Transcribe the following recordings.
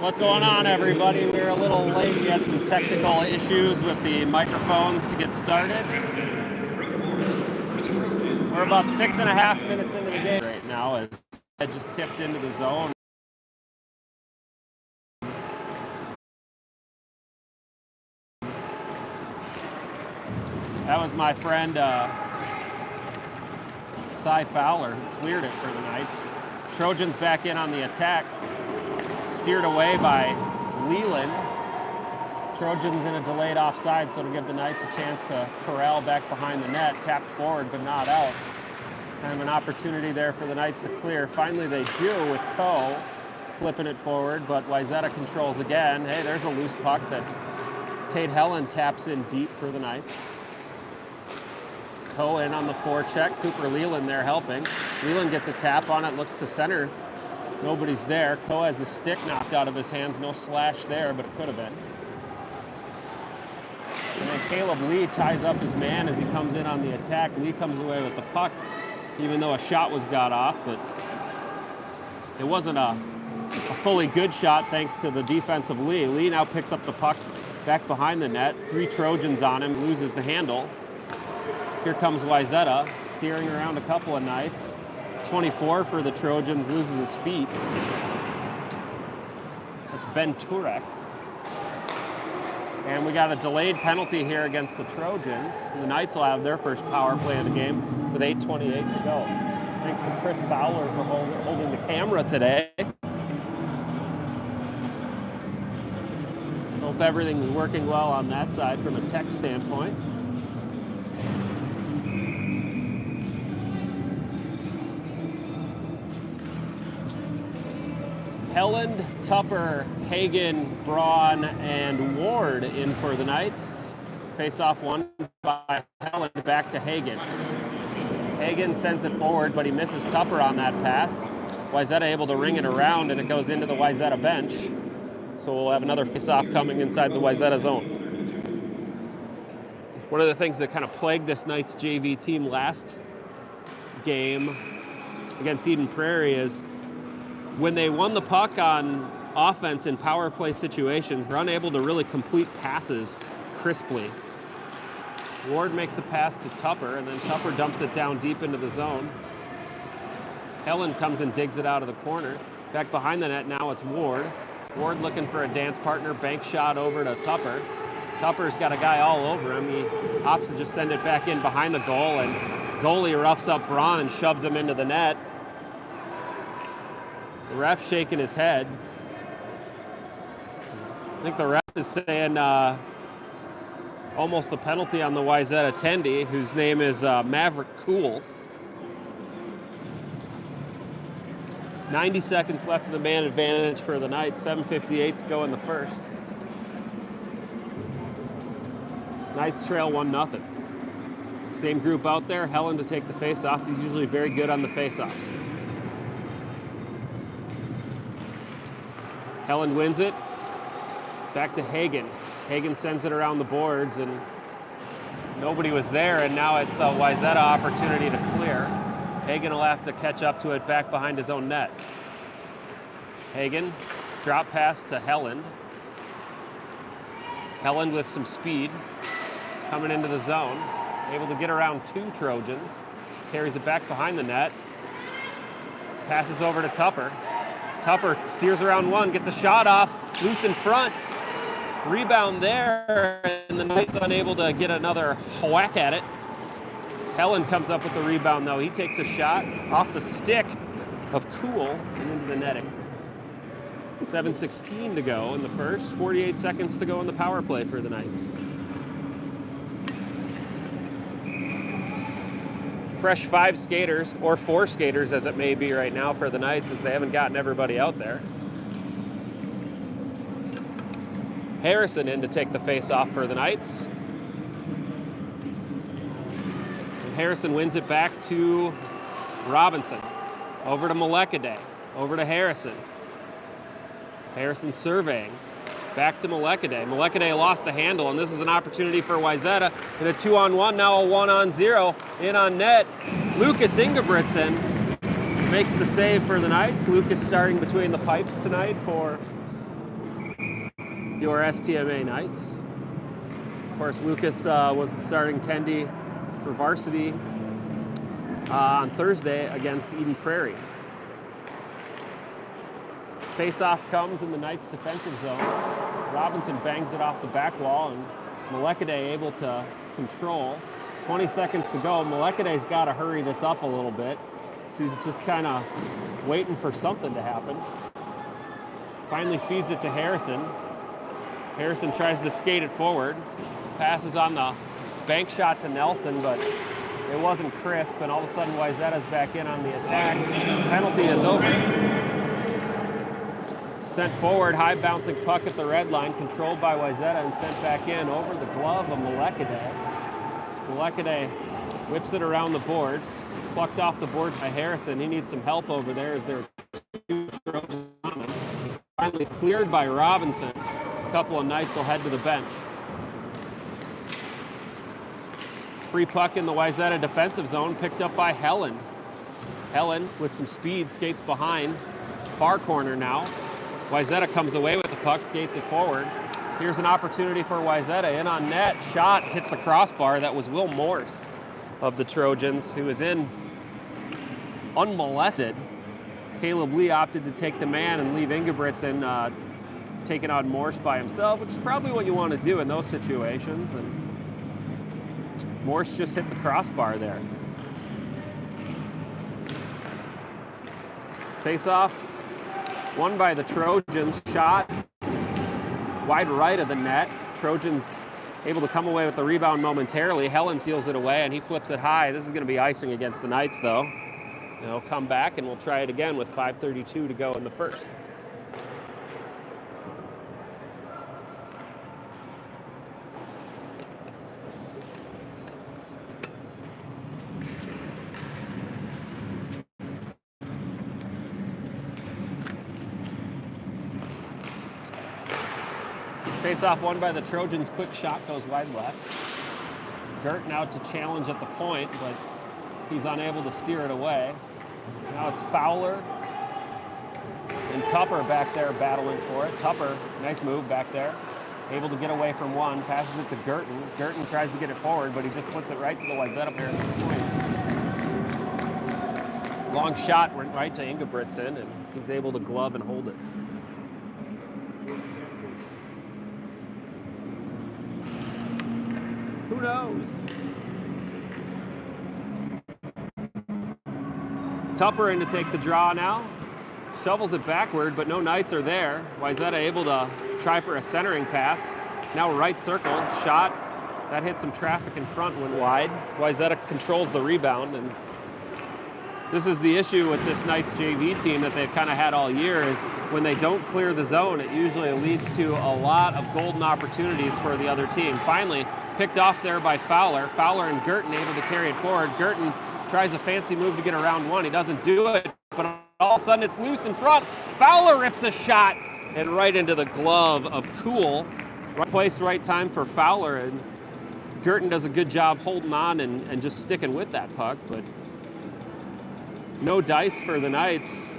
What's going on, everybody? We're a little late. We had some technical issues with the microphones to get started. We're about 6.5 minutes into the game right now as I just tipped into the zone. That was my friend Cy Fowler who cleared it for the Knights. Trojans back in on the attack. Steered away by Leland. Trojans in a delayed offside, so to give the Knights a chance to corral back behind the net. Tapped forward, but not out. Kind of an opportunity there for the Knights to clear. Finally, they do with Coe flipping it forward, but Wayzata controls again. Hey, there's a loose puck that Tate Helen taps in deep for the Knights. Coe in on the forecheck. Cooper Leland there helping. Leland gets a tap on it, looks to center. Nobody's there. Coe has the stick knocked out of his hands. No slash there, but it could have been. And then Caleb Lee ties up his man as he comes in on the attack. Lee comes away with the puck, even though a shot was got off, but it wasn't a fully good shot thanks to the defense of Lee. Lee now picks up the puck back behind the net. 3 Trojans on him, loses the handle. Here comes Wayzata, steering around a couple of Knights. 24 for the Trojans, loses his feet. That's Ben Turek. And we got a delayed penalty here against the Trojans. The Knights will have their first power play of the game with 8:28 to go. Thanks to Chris Fowler for holding the camera today. Hope everything's working well on that side from a tech standpoint. Helland, Tupper, Hagen, Braun, and Ward in for the Knights. Face-off won by Helland, back to Hagen. Hagen sends it forward, but he misses Tupper on that pass. Wayzata able to ring it around, and it goes into the Wayzata bench. So we'll have another face-off coming inside the Wayzata zone. One of the things that kind of plagued this Knights JV team last game against Eden Prairie is when they won the puck on offense in power play situations, they're unable to really complete passes crisply. Ward makes a pass to Tupper, and then Tupper dumps it down deep into the zone. Helen comes and digs it out of the corner. Back behind the net now, it's Ward. Ward looking for a dance partner, bank shot over to Tupper. Tupper's got a guy all over him. He opts to just send it back in behind the goal, and goalie roughs up Braun and shoves him into the net. The ref shaking his head. I think the ref is saying almost a penalty on the Wayzata attendee, whose name is Maverick Cool. 90 seconds left of the man advantage for the Knights. 7:58 to go in the first. Knights trail 1-0. Same group out there. Helen to take the face-off. He's usually very good on the face-offs. Helen wins it. Back to Hagen. Hagen sends it around the boards, and nobody was there, and now it's a Wayzata opportunity to clear. Hagen will have to catch up to it back behind his own net. Hagen, drop pass to Helen. Helen with some speed, coming into the zone. Able to get around 2 Trojans. Carries it back behind the net. Passes over to Tupper. Tupper steers around 1, gets a shot off, loose in front. Rebound there, and the Knights unable to get another whack at it. Helen comes up with the rebound, though. He takes a shot off the stick of Cool and into the netting. 7:16 to go in the first, 48 seconds to go in the power play for the Knights. Fresh 5 skaters, or 4 skaters as it may be right now for the Knights, as they haven't gotten everybody out there. Harrison in to take the face-off for the Knights. And Harrison wins it back to Robinson. Over to Malekaday. Over to Harrison. Harrison surveying. Back to Malekaday. Malekaday lost the handle, and this is an opportunity for Wayzata. In a 2-on-1, now a 1-on-0. In on net, Lucas Ingebrigtsen makes the save for the Knights. Lucas starting between the pipes tonight for your STMA Knights. Of course, Lucas was the starting tendy for varsity on Thursday against Eden Prairie. Face-off comes in the Knights' defensive zone. Robinson bangs it off the back wall, and Melekade able to control. 20 seconds to go. Melekede's got to hurry this up a little bit. So he's just kind of waiting for something to happen. Finally feeds it to Harrison. Harrison tries to skate it forward. Passes on the bank shot to Nelson, but it wasn't crisp, and all of a sudden Wayzata's back in on the attack. Penalty is over. Sent forward, high bouncing puck at the red line, controlled by Wayzata and sent back in over the glove of Melekade. Melekade whips it around the boards, plucked off the boards by Harrison. He needs some help over there as there are two Trojans on him. Finally cleared by Robinson. A couple of Knights will head to the bench. Free puck in the Wayzata defensive zone, picked up by Helen. Helen, with some speed, skates behind. Far corner now. Wayzata comes away with the puck, skates it forward. Here's an opportunity for Wayzata. In on net, shot, hits the crossbar. That was Will Morse of the Trojans, who was in unmolested. Caleb Lee opted to take the man and leave Ingebrigtsen taking on Morse by himself, which is probably what you want to do in those situations. And Morse just hit the crossbar there. Face-off, won by the Trojans. Shot wide right of the net. Trojans able to come away with the rebound momentarily. Helen seals it away, and he flips it high. This is going to be icing against the Knights, though. They'll come back, and we'll try it again with 5:32 to go in the first. Face-off won by the Trojans. Quick shot goes wide left. Girton out to challenge at the point, but he's unable to steer it away. Now it's Fowler and Tupper back there battling for it. Tupper, nice move back there. Able to get away from one, passes it to Girton. Girton tries to get it forward, but he just puts it right to the Wayzata player at the point. Long shot went right to Ingebrigtsen, and he's able to glove and hold it. Who knows? Tupper in to take the draw now. Shovels it backward, but no Knights are there. Wayzata able to try for a centering pass. Now right circle, shot. That hit some traffic in front, went wide. Wayzata controls the rebound, and this is the issue with this Knights JV team that they've kind of had all year, is when they don't clear the zone, it usually leads to a lot of golden opportunities for the other team. Finally, picked off there by Fowler. Fowler and Girton able to carry it forward. Girton tries a fancy move to get around one. He doesn't do it, but all of a sudden it's loose in front. Fowler rips a shot and right into the glove of Cool. Right place, right time for Fowler, and Girton does a good job holding on and just sticking with that puck, but no dice for the Knights.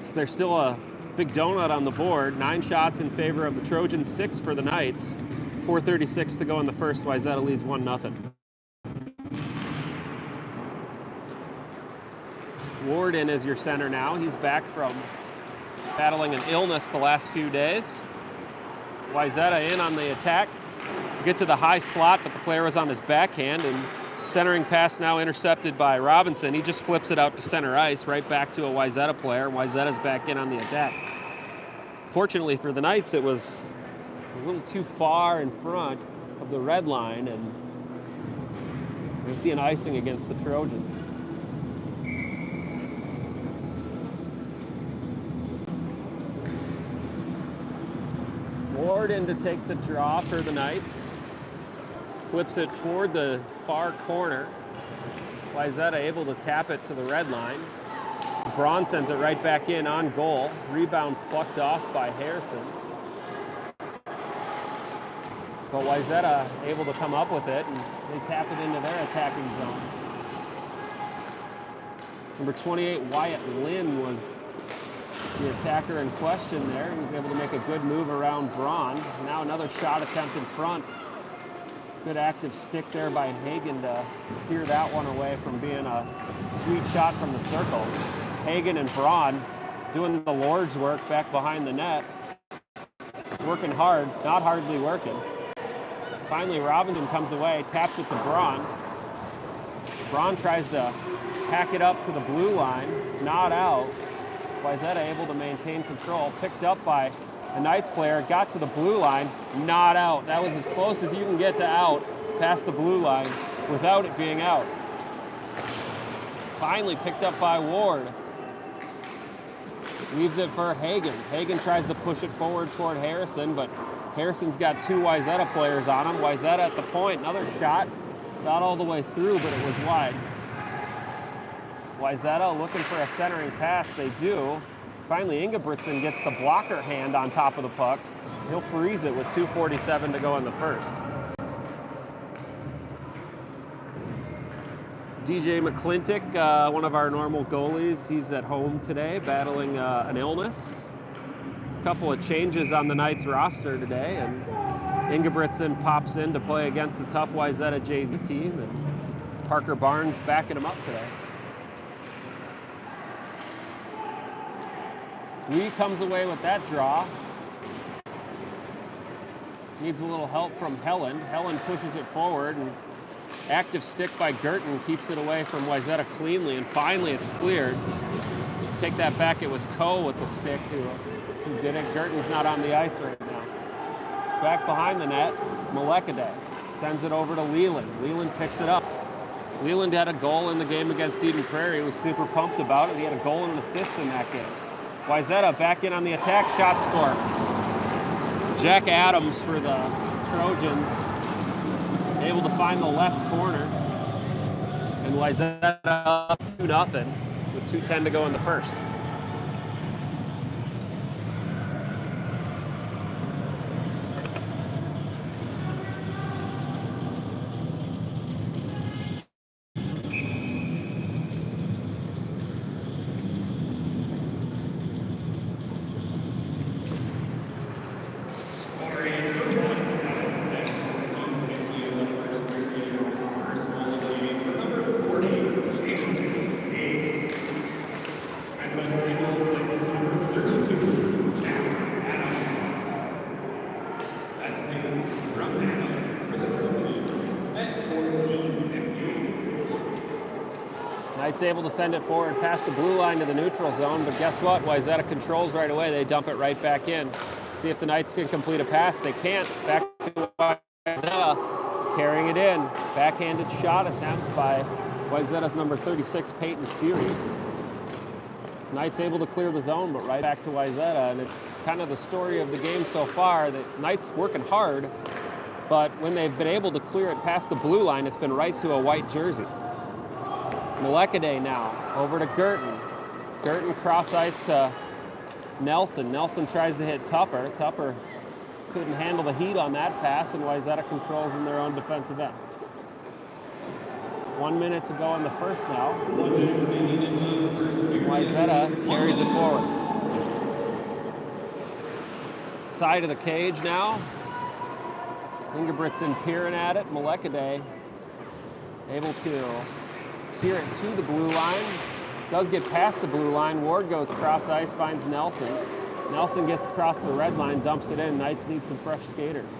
So there's still a big donut on the board. 9 shots in favor of the Trojans, 6 for the Knights. 4:36 to go in the first. Wayzata leads 1-0. Ward in as your center now. He's back from battling an illness the last few days. Wayzata in on the attack. Get to the high slot, but the player was on his backhand, and centering pass now intercepted by Robinson. He just flips it out to center ice, right back to a Wayzata player. Wayzata's back in on the attack. Fortunately for the Knights, it was a little too far in front of the red line, and we see an icing against the Trojans. Ward in to take the draw for the Knights. Flips it toward the far corner. Wayzata able to tap it to the red line. Braun sends it right back in on goal. Rebound plucked off by Harrison. But Wayzata able to come up with it, and they tap it into their attacking zone. Number 28, Wyatt Lynn, was the attacker in question there. He was able to make a good move around Braun. Now another shot attempt in front. Good active stick there by Hagen to steer that one away from being a sweet shot from the circle. Hagen and Braun doing the Lord's work back behind the net. Working hard, not hardly working. Finally, Robinson comes away, taps it to Braun. Braun tries to hack it up to the blue line, not out. Wayzata able to maintain control, picked up by a Knights player, got to the blue line, not out. That was as close as you can get to out, past the blue line, without it being out. Finally picked up by Ward. Leaves it for Hagen. Hagen tries to push it forward toward Harrison, but Harrison's got two Wayzata players on him. Wayzata at the point, another shot, got all the way through, but it was wide. Wayzata looking for a centering pass, they do. Finally, Ingebrigtsen gets the blocker hand on top of the puck. He'll freeze it with 2:47 to go in the first. DJ McClintock, one of our normal goalies, he's at home today battling an illness. A couple of changes on the Knights roster today, and Ingebrigtsen pops in to play against the tough Wayzata JV team, and Parker Barnes backing him up today. Lee comes away with that draw. Needs a little help from Helen. Helen pushes it forward, and active stick by Girton keeps it away from Wayzata cleanly, and finally it's cleared. Take that back, it was Coe with the stick who did it. Girton's not on the ice right now. Back behind the net, Malekade sends it over to Leland. Leland picks it up. Leland had a goal in the game against Eden Prairie. He was super pumped about it. He had a goal and an assist in that game. Wayzata back in on the attack, shot score. Jack Adams for the Trojans, able to find the left corner, and Wayzata up 2-0 with 2:10 to go in the first. Knights able to send it forward past the blue line to the neutral zone, but guess what? Wayzata controls right away. They dump it right back in. See if the Knights can complete a pass. They can't. It's back to Wayzata carrying it in. Backhanded shot attempt by Wayzata's number 36, Peyton Seary. Knights able to clear the zone, but right back to Wayzata, and it's kind of the story of the game so far. The Knights working hard, but when they've been able to clear it past the blue line, it's been right to a white jersey. Malekade now, over to Girton. Girton cross ice to Nelson. Nelson tries to hit Tupper. Tupper couldn't handle the heat on that pass, and Wayzata controls in their own defensive end. 1 minute to go in the first now. Wayzata carries it forward. Side of the cage now. Ingebrigtsen peering at it. Malekade able to steer it to the blue line. Does get past the blue line. Ward goes cross ice, finds Nelson. Nelson gets across the red line, dumps it in. Knights need some fresh skaters.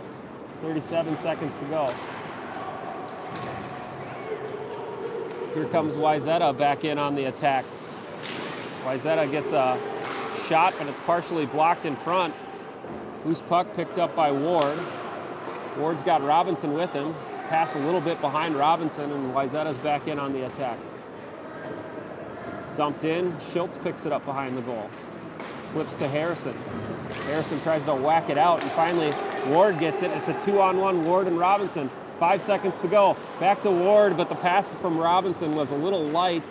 37 seconds to go. Here comes Wayzata back in on the attack. Wayzata gets a shot, but it's partially blocked in front. Loose puck picked up by Ward. Ward's got Robinson with him. Pass a little bit behind Robinson, and Wayzata's back in on the attack. Dumped in, Schultz picks it up behind the goal. Flips to Harrison. Harrison tries to whack it out, and finally Ward gets it. It's a 2-on-1, Ward and Robinson. 5 seconds to go. Back to Ward, but the pass from Robinson was a little light.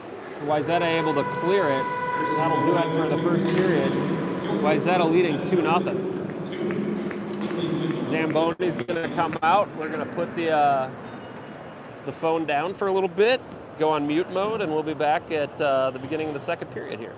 Wayzata able to clear it. That'll do it for the first period. Wayzata leading 2-0. Zamboni's going to come out. We're going to put the phone down for a little bit, go on mute mode, and we'll be back at the beginning of the second period here.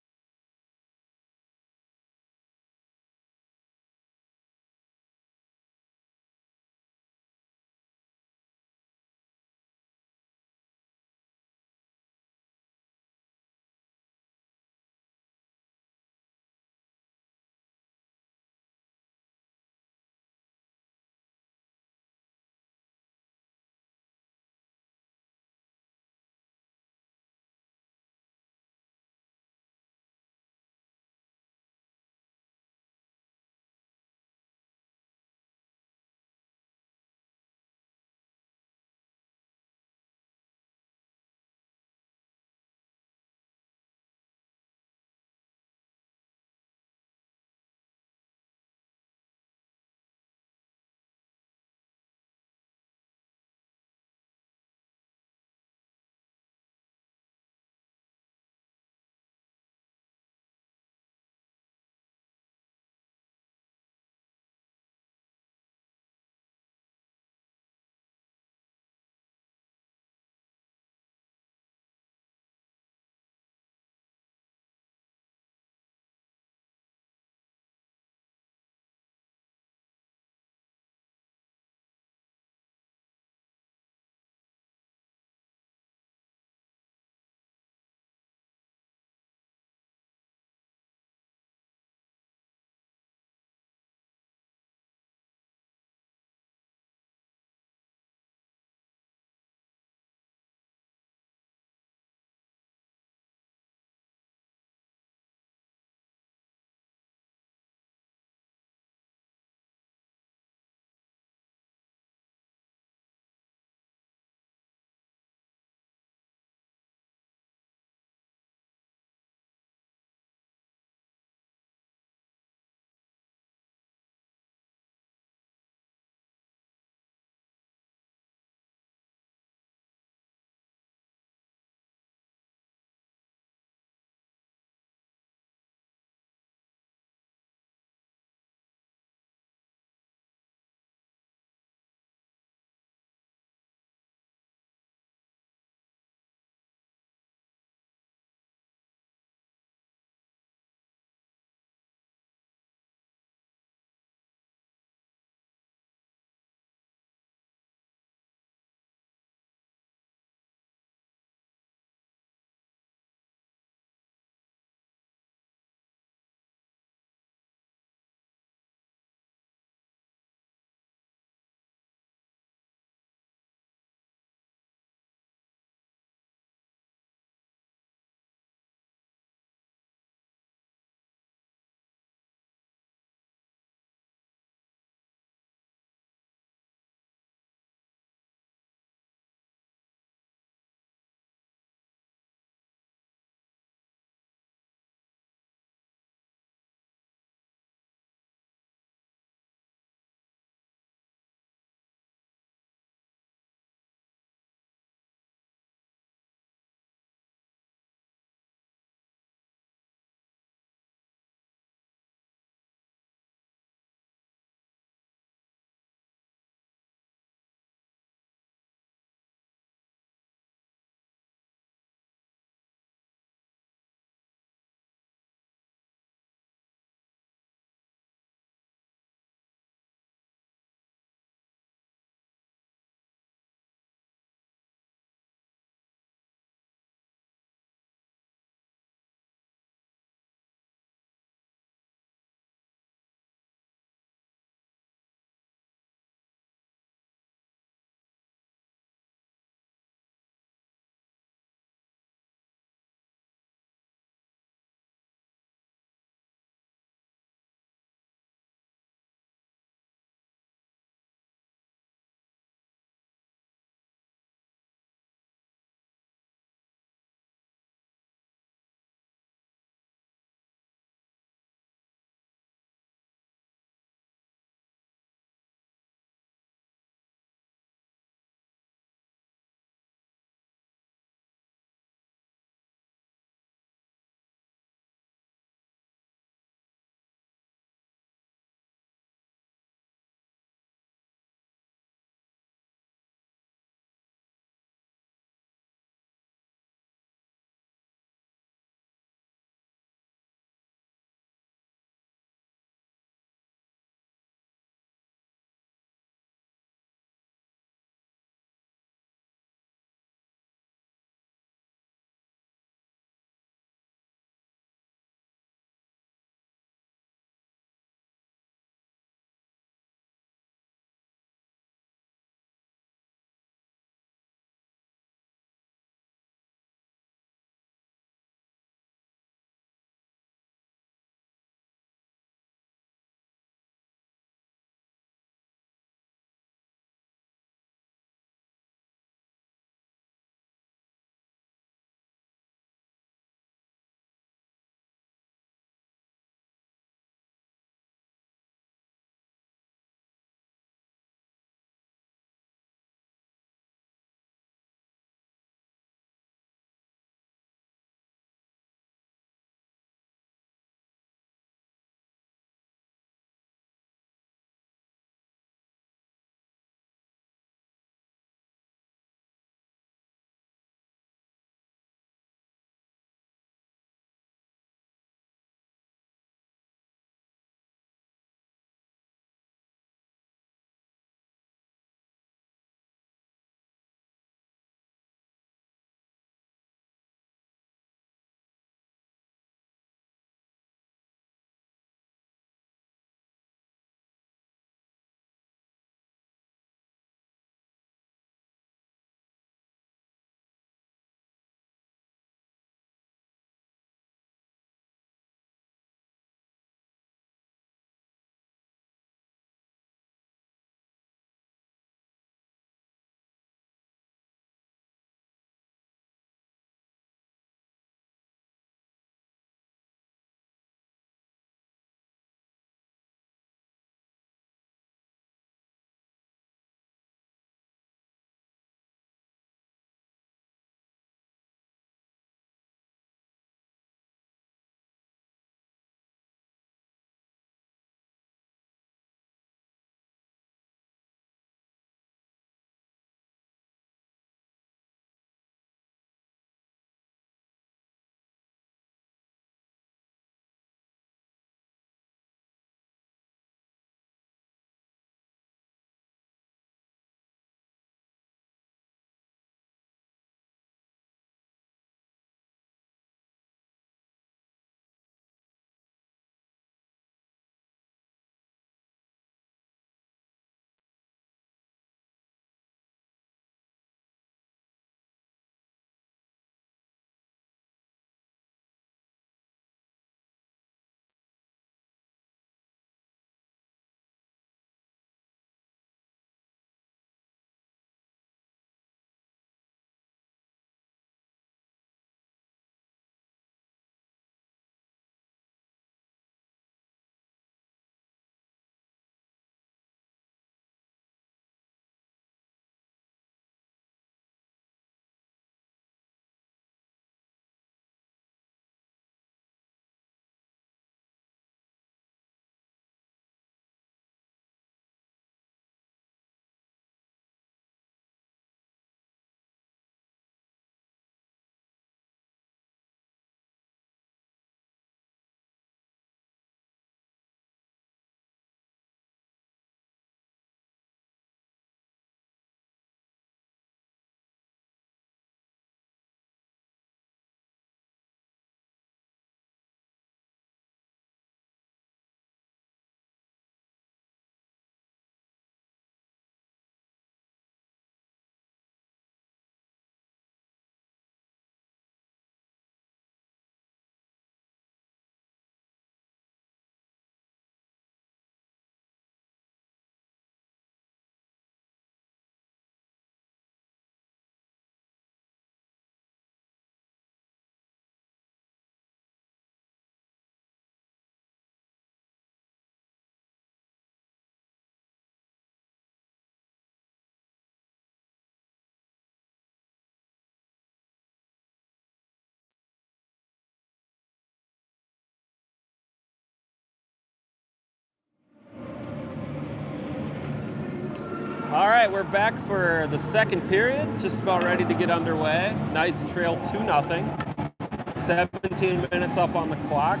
All right, we're back for the second period, just about ready to get underway. Knights trail 2-0. 17 minutes up on the clock.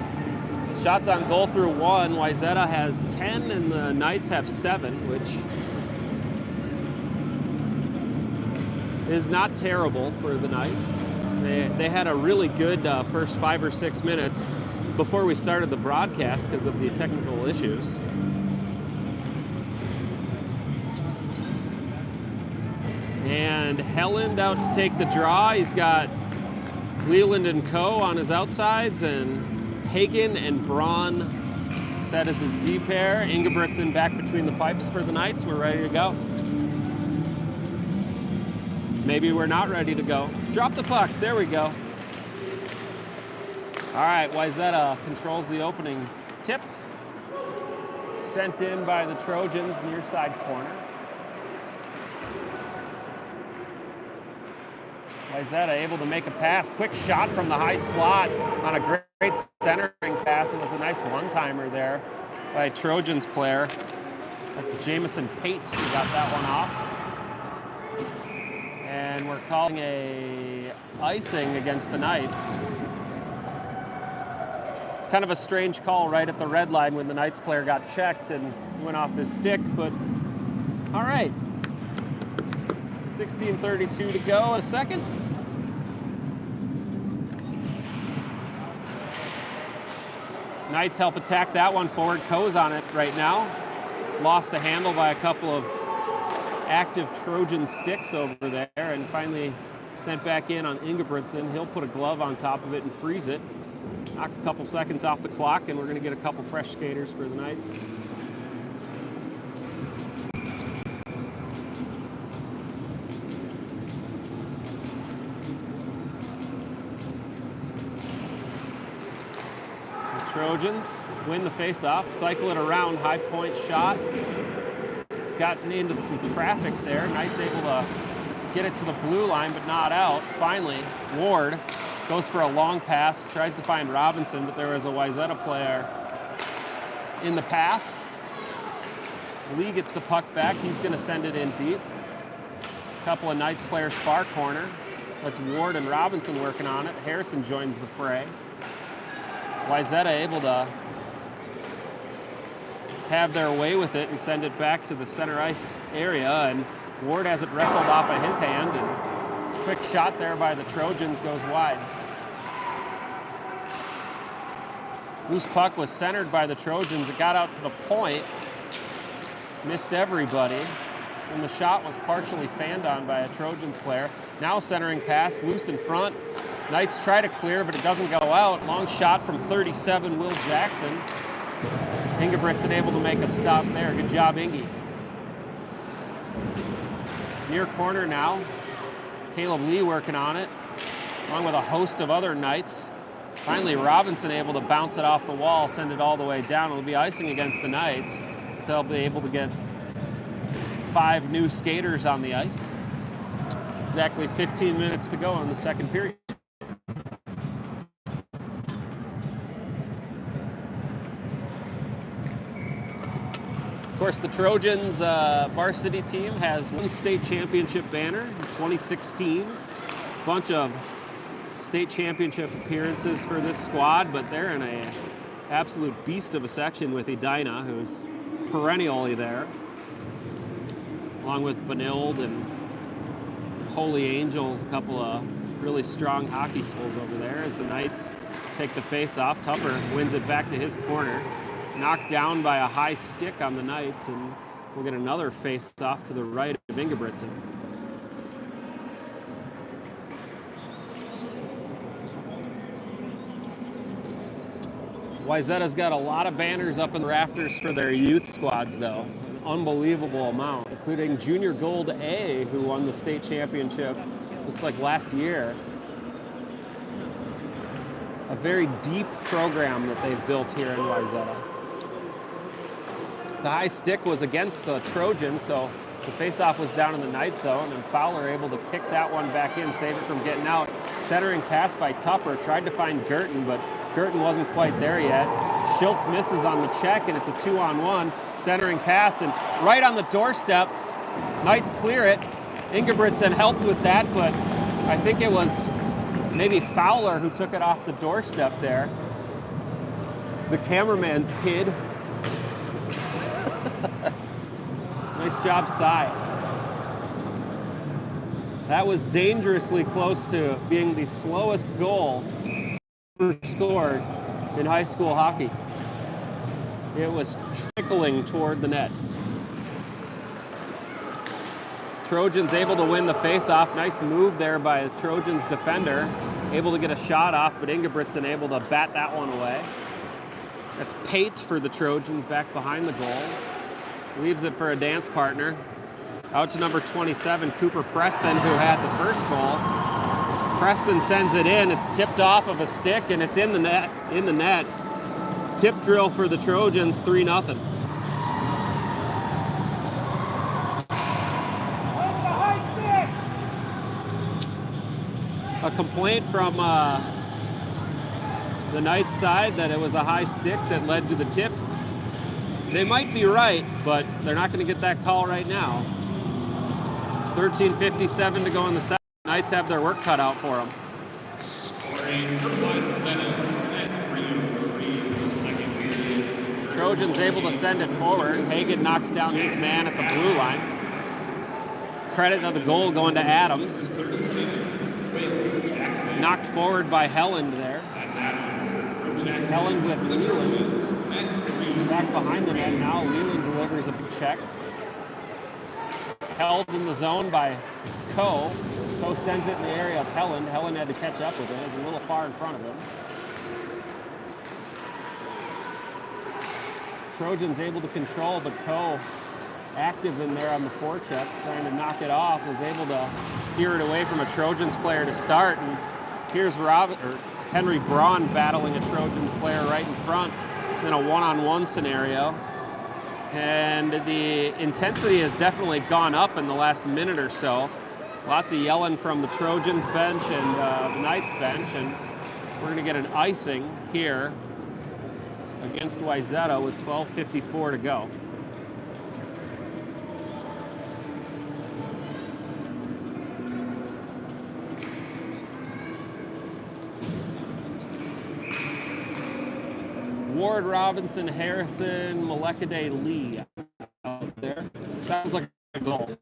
Shots on goal through 1. Wayzata has 10 and the Knights have 7, which is not terrible for the Knights. They had a really good first 5 or 6 minutes before we started the broadcast because of the technical issues. And Helland out to take the draw. He's got Leland and Co. on his outsides, and Hagen and Braun set as his D pair. Ingebrigtsen back between the pipes for the Knights. We're ready to go. Maybe we're not ready to go. Drop the puck. There we go. All right, Wayzata controls the opening tip. Sent in by the Trojans, near side corner. Wayzata able to make a pass. Quick shot from the high slot on a great centering pass. It was a nice one-timer there by a Trojans player. That's Jamison Pate who got that one off. And we're calling a icing against the Knights. Kind of a strange call right at the red line when the Knights player got checked and went off his stick, but all right. 16:32 to go, a second. Knights help attack that one forward. Co's on it right now. Lost the handle by a couple of active Trojan sticks over there and finally sent back in on Ingebrigtsen. He'll put a glove on top of it and freeze it. Knock a couple seconds off the clock and we're going to get a couple fresh skaters for the Knights. Trojans win the face-off, cycle it around, high point shot. Gotten into some traffic there. Knights able to get it to the blue line, but not out. Finally, Ward goes for a long pass, tries to find Robinson, but there is a Wayzata player in the path. Lee gets the puck back. He's going to send it in deep. A couple of Knights players far corner. That's Ward and Robinson working on it. Harrison joins the fray. Wayzata able to have their way with it and send it back to the center ice area, and Ward has it wrestled off of his hand, and quick shot there by the Trojans goes wide. Loose puck was centered by the Trojans. It got out to the point, missed everybody, and the shot was partially fanned on by a Trojans player. Now centering pass, loose in front. Knights try to clear, but it doesn't go out. Long shot from 37, Will Jackson. Ingebrigtsen able to make a stop there. Good job, Ingy. Near corner now. Caleb Lee working on it, along with a host of other Knights. Finally, Robinson able to bounce it off the wall, send it all the way down. It'll be icing against the Knights. They'll be able to get 5 new skaters on the ice. Exactly 15 minutes to go in the second period. Of course, the Trojans varsity team has one state championship banner in 2016. Bunch of state championship appearances for this squad, but they're in a absolute beast of a section with Edina, who's perennially there, along with Benilde and Holy Angels, a couple of really strong hockey schools over there. As the Knights take the face off, Tupper wins it back to his corner. Knocked down by a high stick on the Knights, and we'll get another face off to the right of Ingebrigtsen. Wayzata's got a lot of banners up in the rafters for their youth squads, though. An unbelievable amount, including Junior Gold A, who won the state championship, looks like last year. A very deep program that they've built here in Wayzata. The high stick was against the Trojans, so the faceoff was down in the Knight zone, and Fowler able to kick that one back in, save it from getting out. Centering pass by Tupper, tried to find Gerton, but Gerton wasn't quite there yet. Schultz misses on the check, and it's a 2-on-1. Centering pass, and right on the doorstep, Knights clear it. Ingebrigtsen helped with that, but I think it was maybe Fowler who took it off the doorstep there. The cameraman's kid. Nice job, Cy. That was dangerously close to being the slowest goal ever scored in high school hockey. It was trickling toward the net. Trojans able to win the faceoff. Nice move there by the Trojans defender. Able to get a shot off, but Ingebrigtsen able to bat that one away. That's Pate for the Trojans back behind the goal. Leaves it for a dance partner. Out to number 27, Cooper Preston, who had the first goal. Preston sends it in. It's tipped off of a stick, and it's in the net. In the net. Tip drill for the Trojans, 3-0. A complaint from the Knights side that it was a high stick that led to the tip. They might be right, but they're not going to get that call right now. 13:57 to go in the second. Knights have their work cut out for them. Trojans able to send it forward. Hagen knocks down his man at the blue line. Credit of the goal going to Adams. Knocked forward by Helland there. Helland with Leland. Back behind the net now. Leland delivers a check. Held in the zone by Coe. Coe sends it in the area of Helland. Helland had to catch up with it. It was a little far in front of him. Trojans able to control, but Coe active in there on the forecheck, trying to knock it off, was able to steer it away from a Trojans player to start. And here's Henry Braun battling a Trojans player right in front in a one-on-one scenario. And the intensity has definitely gone up in the last minute or so. Lots of yelling from the Trojans bench and the Knights bench, and we're going to get an icing here against Wayzata with 12:54 to go. Ward, Robinson, Harrison, Malekade, Lee out there. Sounds like a goal.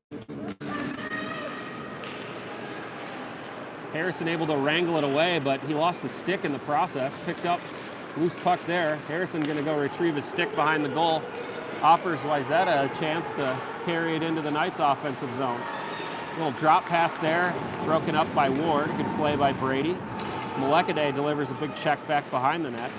Harrison able to wrangle it away, but he lost the stick in the process. Picked up loose puck there. Harrison going to go retrieve his stick behind the goal. Offers Wayzata a chance to carry it into the Knights' offensive zone. Little drop pass there, broken up by Ward. Good play by Brady. Malekade delivers a big check back behind the net.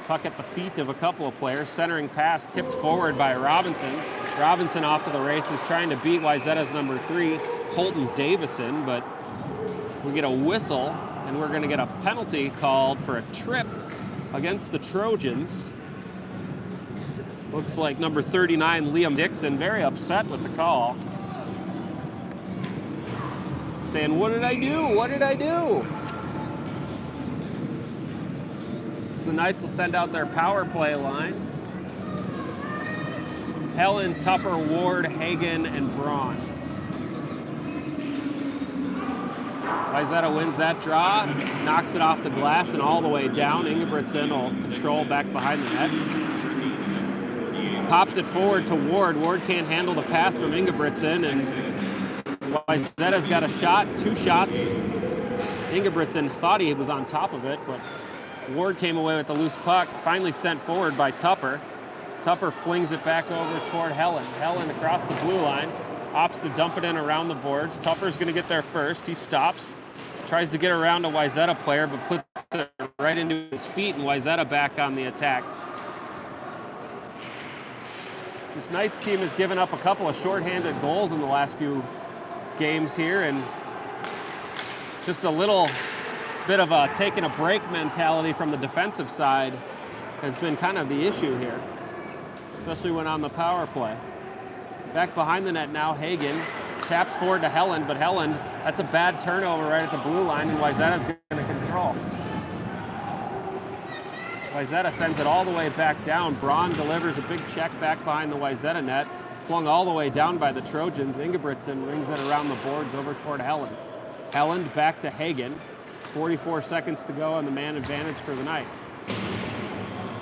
Puck at the feet of a couple of players. Centering pass tipped forward by Robinson. Robinson off to the races, trying to beat Wayzata's number 3, Colton Davison, but we get a whistle, and we're going to get a penalty called for a trip against the Trojans. Looks like number 39, Liam Dixon, very upset with the call. Saying, what did I do? What did I do? So the Knights will send out their power play line. Helen, Tupper, Ward, Hagen, and Braun. Wayzata wins that draw, knocks it off the glass and all the way down. Ingebrigtsen will control back behind the net. Pops it forward to Ward. Ward can't handle the pass from Ingebrigtsen, and Wayzata's got a shot, 2 shots. Ingebrigtsen thought he was on top of it, but Ward came away with the loose puck, finally sent forward by Tupper. Tupper flings it back over toward Helen. Helen across the blue line, opts to dump it in around the boards. Tupper's going to get there first. He stops, tries to get around a Wayzata player, but puts it right into his feet, and Wayzata back on the attack. This Knights team has given up a couple of shorthanded goals in the last few games here, and just a little bit of a taking a break mentality from the defensive side has been kind of the issue here, especially when on the power play. Back behind the net now, Hagen taps forward to Helland, but Helland, that's a bad turnover right at the blue line, and Wayzata's going to control. Wayzata sends it all the way back down. Braun delivers a big check back behind the Wayzata net. flung all the way down by the Trojans. Ingebrigtsen rings it around the boards over toward Helland. Helland back to Hagen. 44 seconds to go on the man advantage for the Knights.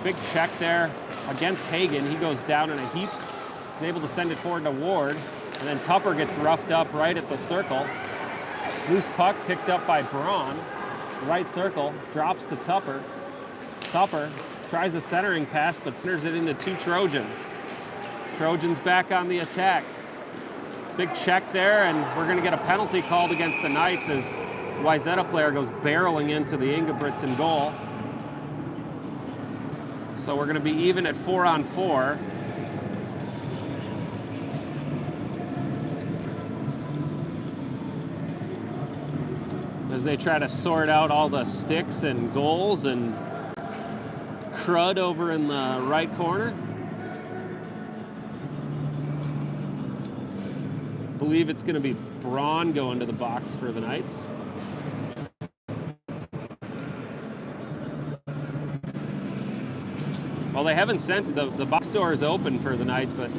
Big check there against Hagen. He goes down in a heap. He's able to send it forward to Ward. And then Tupper gets roughed up right at the circle. Loose puck picked up by Braun. Right circle, drops to Tupper. Tupper tries a centering pass, but centers it into two Trojans. Trojans back on the attack. Big check there, and we're going to get a penalty called against the Knights as Wayzata player goes barreling into the Ingebrigtsen goal. So we're going to be even at 4-on-4. As they try to sort out all the sticks and goals and crud over in the right corner. I believe it's going to be Braun going to the box for the Knights. Well, they haven't sent, the box door is open for the Knights, but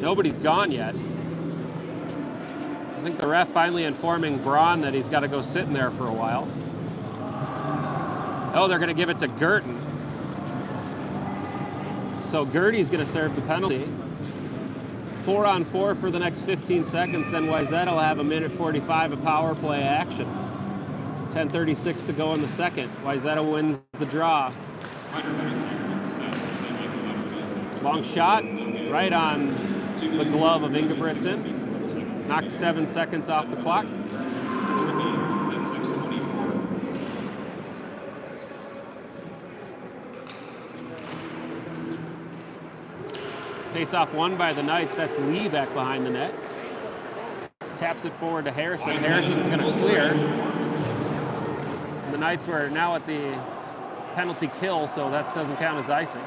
nobody's gone yet. I think the ref finally informing Braun that he's got to go sit in there for a while. Oh, they're going to give it to Girton. So Gertie's going to serve the penalty. 4-on-4 for the next 15 seconds, then Wayzata will have a minute 45 of power play action. 10:36 to go in the second. Wayzata wins the draw. Long shot, right on the glove of Ingebrigtsen. Knocked 7 seconds off the clock. Face-off won by the Knights. That's Lee back behind the net. Taps it forward to Harrison. Harrison's going to clear. The Knights were now at the penalty kill, so that doesn't count as icing.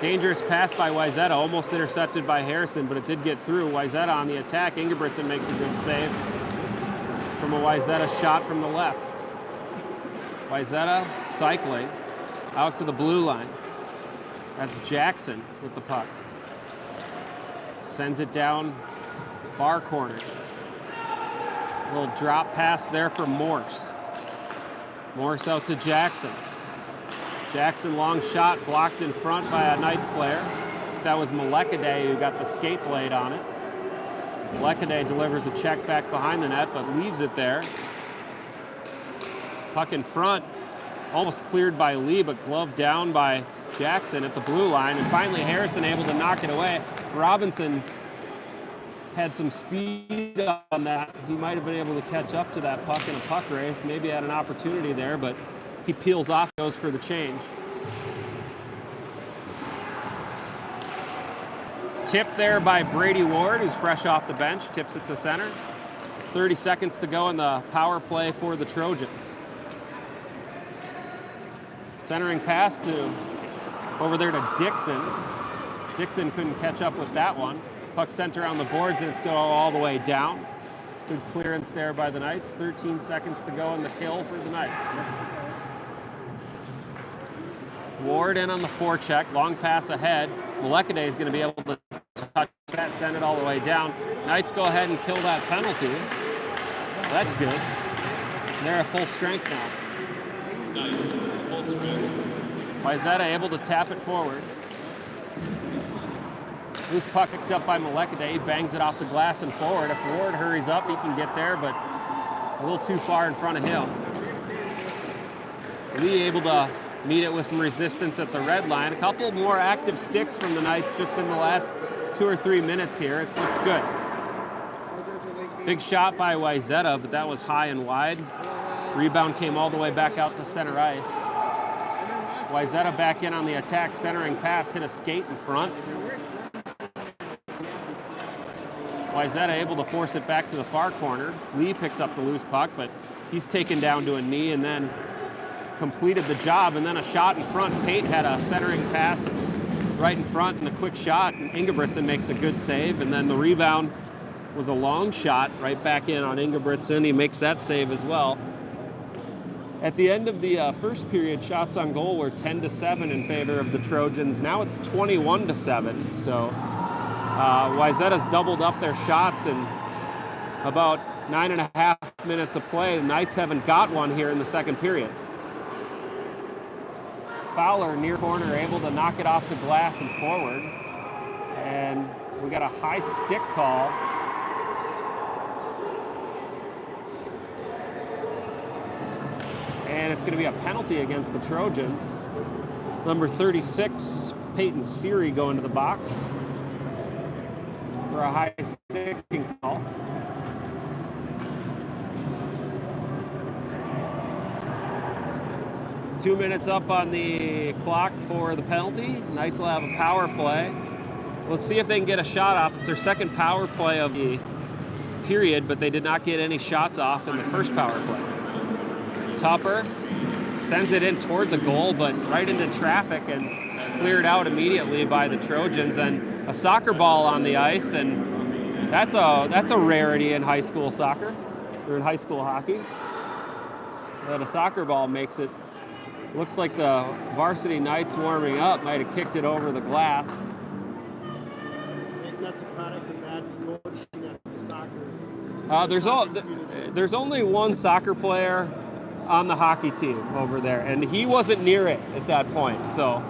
Dangerous pass by Wayzata, almost intercepted by Harrison, but it did get through. Wayzata on the attack. Ingebrigtsen makes a good save from a Wayzata shot from the left. Wayzata cycling out to the blue line. That's Jackson with the puck. Sends it down far corner. A little drop pass there for Morse. Morse out to Jackson. Jackson, long shot, blocked in front by a Knights player. That was Malekaday who got the skate blade on it. Malekaday delivers a check back behind the net, but leaves it there. Puck in front, almost cleared by Lee, but gloved down by Jackson at the blue line. And finally, Harrison able to knock it away. Robinson had some speed on that. He might have been able to catch up to that puck in a puck race. Maybe had an opportunity there, but he peels off, goes for the change. Tip there by Brady Ward, who's fresh off the bench, tips it to center. 30 seconds to go in the power play for the Trojans. Centering pass to over there to Dixon. Dixon couldn't catch up with that one. Puck sent around the boards and it's going all the way down. Good clearance there by the Knights. 13 seconds to go in the kill for the Knights. Ward in on the forecheck, long pass ahead. Malekaday is going to be able to touch that, send it all the way down. Knights go ahead and kill that penalty. That's good. They're at full strength now. Wayzata able to tap it forward. Loose puck picked up by Malekaday. He bangs it off the glass and forward. If Ward hurries up, he can get there, but a little too far in front of him. Lee able to meet it with some resistance at the red line. A couple more active sticks from the Knights just in the last 2 or 3 minutes here. It's looked good. Big shot by Wayzata, but that was high and wide. Rebound came all the way back out to center ice. Wayzata back in on the attack, centering pass, hit a skate in front. Wayzata able to force it back to the far corner. Lee picks up the loose puck, but he's taken down to a knee and then completed the job. And then a shot in front. Pate had a centering pass right in front and a quick shot. And Ingebrigtsen makes a good save. And then the rebound was a long shot right back in on Ingebrigtsen. He makes that save as well. At the end of the first period, shots on goal were 10-7 in favor of the Trojans. Now it's 21-7. So Wayzata's doubled up their shots in about 9.5 minutes of play. The Knights haven't got one here in the second period. Fowler, near corner, able to knock it off the glass and forward. And we got a high stick call. And it's going to be a penalty against the Trojans. Number 36, Peyton Seary, going to the box for a high sticking call. Two minutes up on the clock for the penalty. Knights will have a power play. Let's see if they can get a shot off. It's their second power play of the period, but they did not get any shots off in the first power play. Tupper sends it in toward the goal, but right into traffic and cleared out immediately by the Trojans. And a soccer ball on the ice, and that's a rarity in high school soccer, or in high school hockey. That a soccer ball makes it. Looks like the varsity Knights warming up might have kicked it over the glass. And that's a product of bad coaching at the soccer. There's only one soccer player on the hockey team over there, and he wasn't near it at that point. So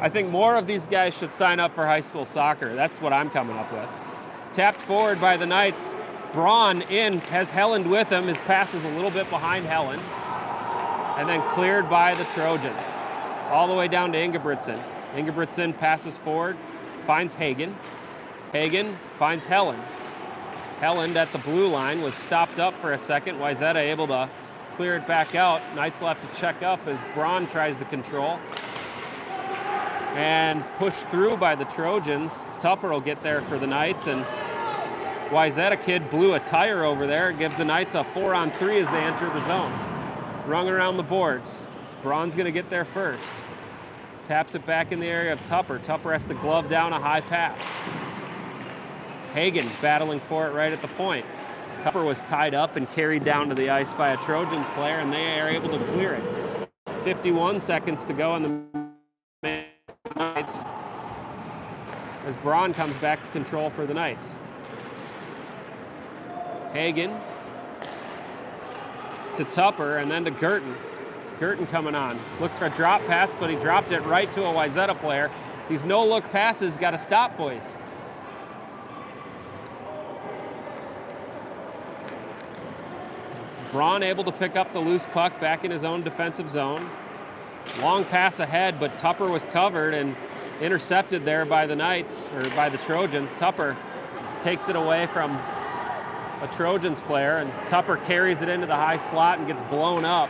I think more of these guys should sign up for high school soccer. That's what I'm coming up with. Tapped forward by the Knights. Braun in, has Helland with him. His pass is a little bit behind Helland. And then cleared by the Trojans. All the way down to Ingebrigtsen. Ingebrigtsen passes forward, finds Hagen. Hagen finds Helland. Helland at the blue line was stopped up for a second. Wayzata able to clear it back out. Knights will have to check up as Braun tries to control. And pushed through by the Trojans. Tupper will get there for the Knights, and Wayzata kid blew a tire over there. It gives the Knights a 4-on-3 as they enter the zone. Rung around the boards. Braun's gonna get there first. Taps it back in the area of Tupper. Tupper has to glove down a high pass. Hagen battling for it right at the point. Tupper was tied up and carried down to the ice by a Trojans player, and they are able to clear it. 51 seconds to go in the Knights as Braun comes back to control for the Knights. Hagen to Tupper, and then to Girton. Girton coming on. Looks for a drop pass, but he dropped it right to a Wayzata player. These no-look passes got to stop, boys. Braun able to pick up the loose puck back in his own defensive zone. Long pass ahead, but Tupper was covered and intercepted there by the Knights, or by the Trojans. Tupper takes it away from a Trojans player, and Tupper carries it into the high slot and gets blown up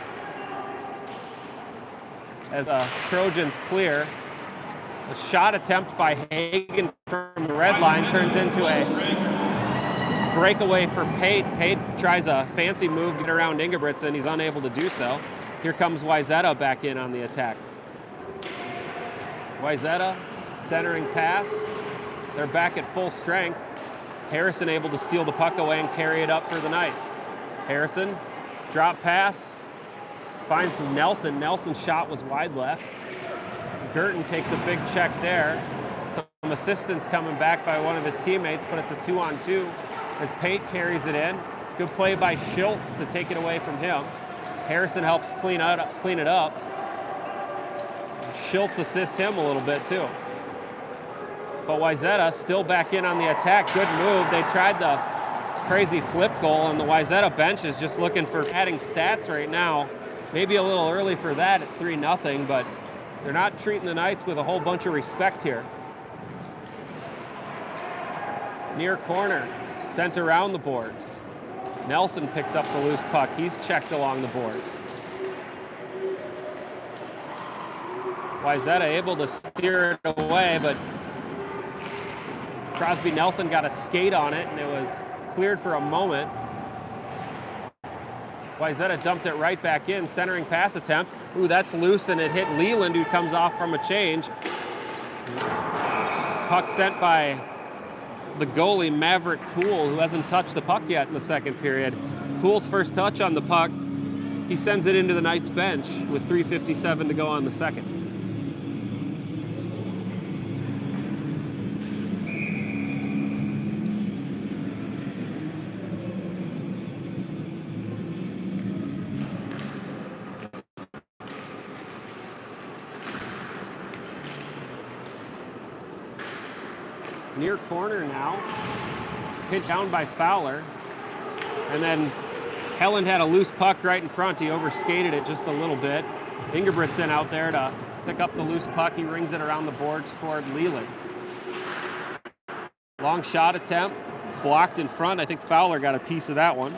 as a Trojans clear. A shot attempt by Hagen from the red line turns into a breakaway for Pate. Pate tries a fancy move to get around Ingebrigtsen. He's unable to do so. Here comes Wayzata back in on the attack. Wayzata, centering pass. They're back at full strength. Harrison able to steal the puck away and carry it up for the Knights. Harrison, drop pass, finds Nelson. Nelson's shot was wide left. Girton takes a big check there. Some assistance coming back by one of his teammates, but it's a 2-on-2 as Pate carries it in. Good play by Schultz to take it away from him. Harrison helps clean it up. Schultz assists him a little bit too. But Wayzata still back in on the attack. Good move. They tried the crazy flip goal, and the Wayzata bench is just looking for adding stats right now. Maybe a little early for that at 3-0, but they're not treating the Knights with a whole bunch of respect here. Near corner, sent around the boards. Nelson picks up the loose puck. He's checked along the boards. Wayzata able to steer it away, but Crosby Nelson got a skate on it, and it was cleared for a moment. Wayzata dumped it right back in, centering pass attempt. Ooh, that's loose, and it hit Leland, who comes off from a change. Puck sent by the goalie, Maverick Cool, who hasn't touched the puck yet in the second period. Cool's first touch on the puck. He sends it into the Knights bench with 3:57 to go on the second. Near corner now, pitch down by Fowler, and then Helland had a loose puck right in front. He overskated it just a little bit. Ingebrigtsen out there to pick up the loose puck. He rings it around the boards toward Leland. Long shot attempt, blocked in front. I think Fowler got a piece of that one.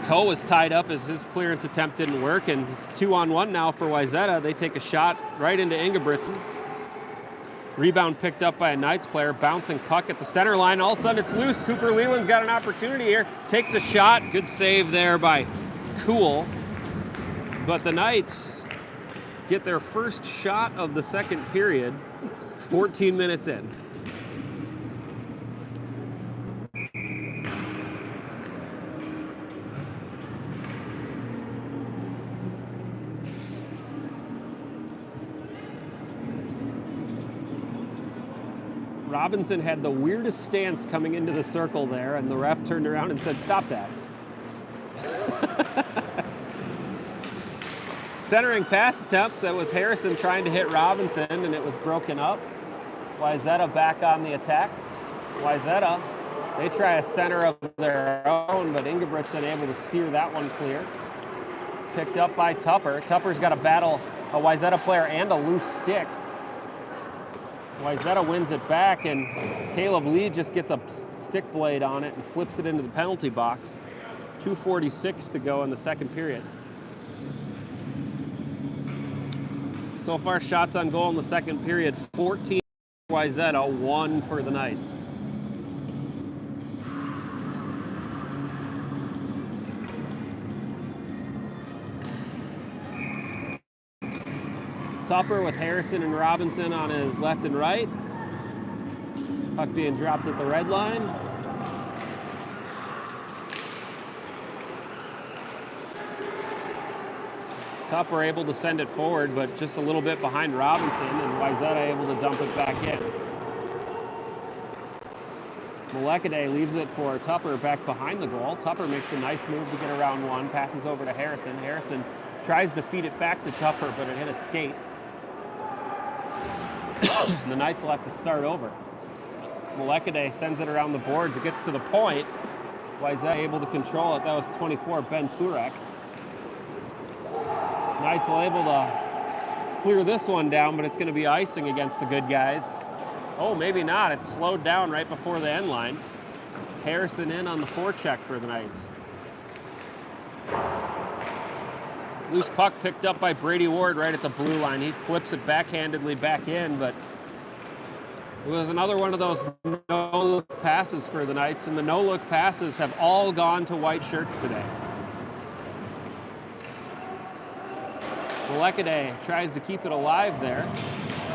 Coe was tied up as his clearance attempt didn't work, and it's 2-on-1 now for Wayzata. They take a shot right into Ingebrigtsen. Rebound picked up by a Knights player, bouncing puck at the center line. All of a sudden it's loose. Cooper Leland's got an opportunity here. Takes a shot. Good save there by Cool. But the Knights get their first shot of the second period, 14 minutes in. Robinson had the weirdest stance coming into the circle there, and the ref turned around and said, "Stop that." Centering pass attempt, that was Harrison trying to hit Robinson, and it was broken up. Wayzata back on the attack. Wayzata, they try a center of their own, but Ingebrigtsen able to steer that one clear. Picked up by Tupper. Tupper's got to battle a Wayzata player and a loose stick. Wayzata wins it back, and Caleb Lee just gets a stick blade on it and flips it into the penalty box. 2:46 to go in the second period. So far, shots on goal in the second period, 14 for Wayzata, 1 for the Knights. Tupper with Harrison and Robinson on his left and right. Puck being dropped at the red line. Tupper able to send it forward, but just a little bit behind Robinson, and Wayzata able to dump it back in. Molekade leaves it for Tupper back behind the goal. Tupper makes a nice move to get around one, passes over to Harrison. Harrison tries to feed it back to Tupper, but it hit a skate. The Knights will have to start over. Molekade sends it around the boards. It gets to the point. Wayzata able to control it. That was 24, Ben Turek. Knights are able to clear this one down, but it's going to be icing against the good guys. Oh, maybe not. It's slowed down right before the end line. Harrison in on the forecheck for the Knights. Loose puck picked up by Brady Ward right at the blue line. He flips it backhandedly back in, but it was another one of those no-look passes for the Knights, and the no-look passes have all gone to white shirts today. Molekade tries to keep it alive there.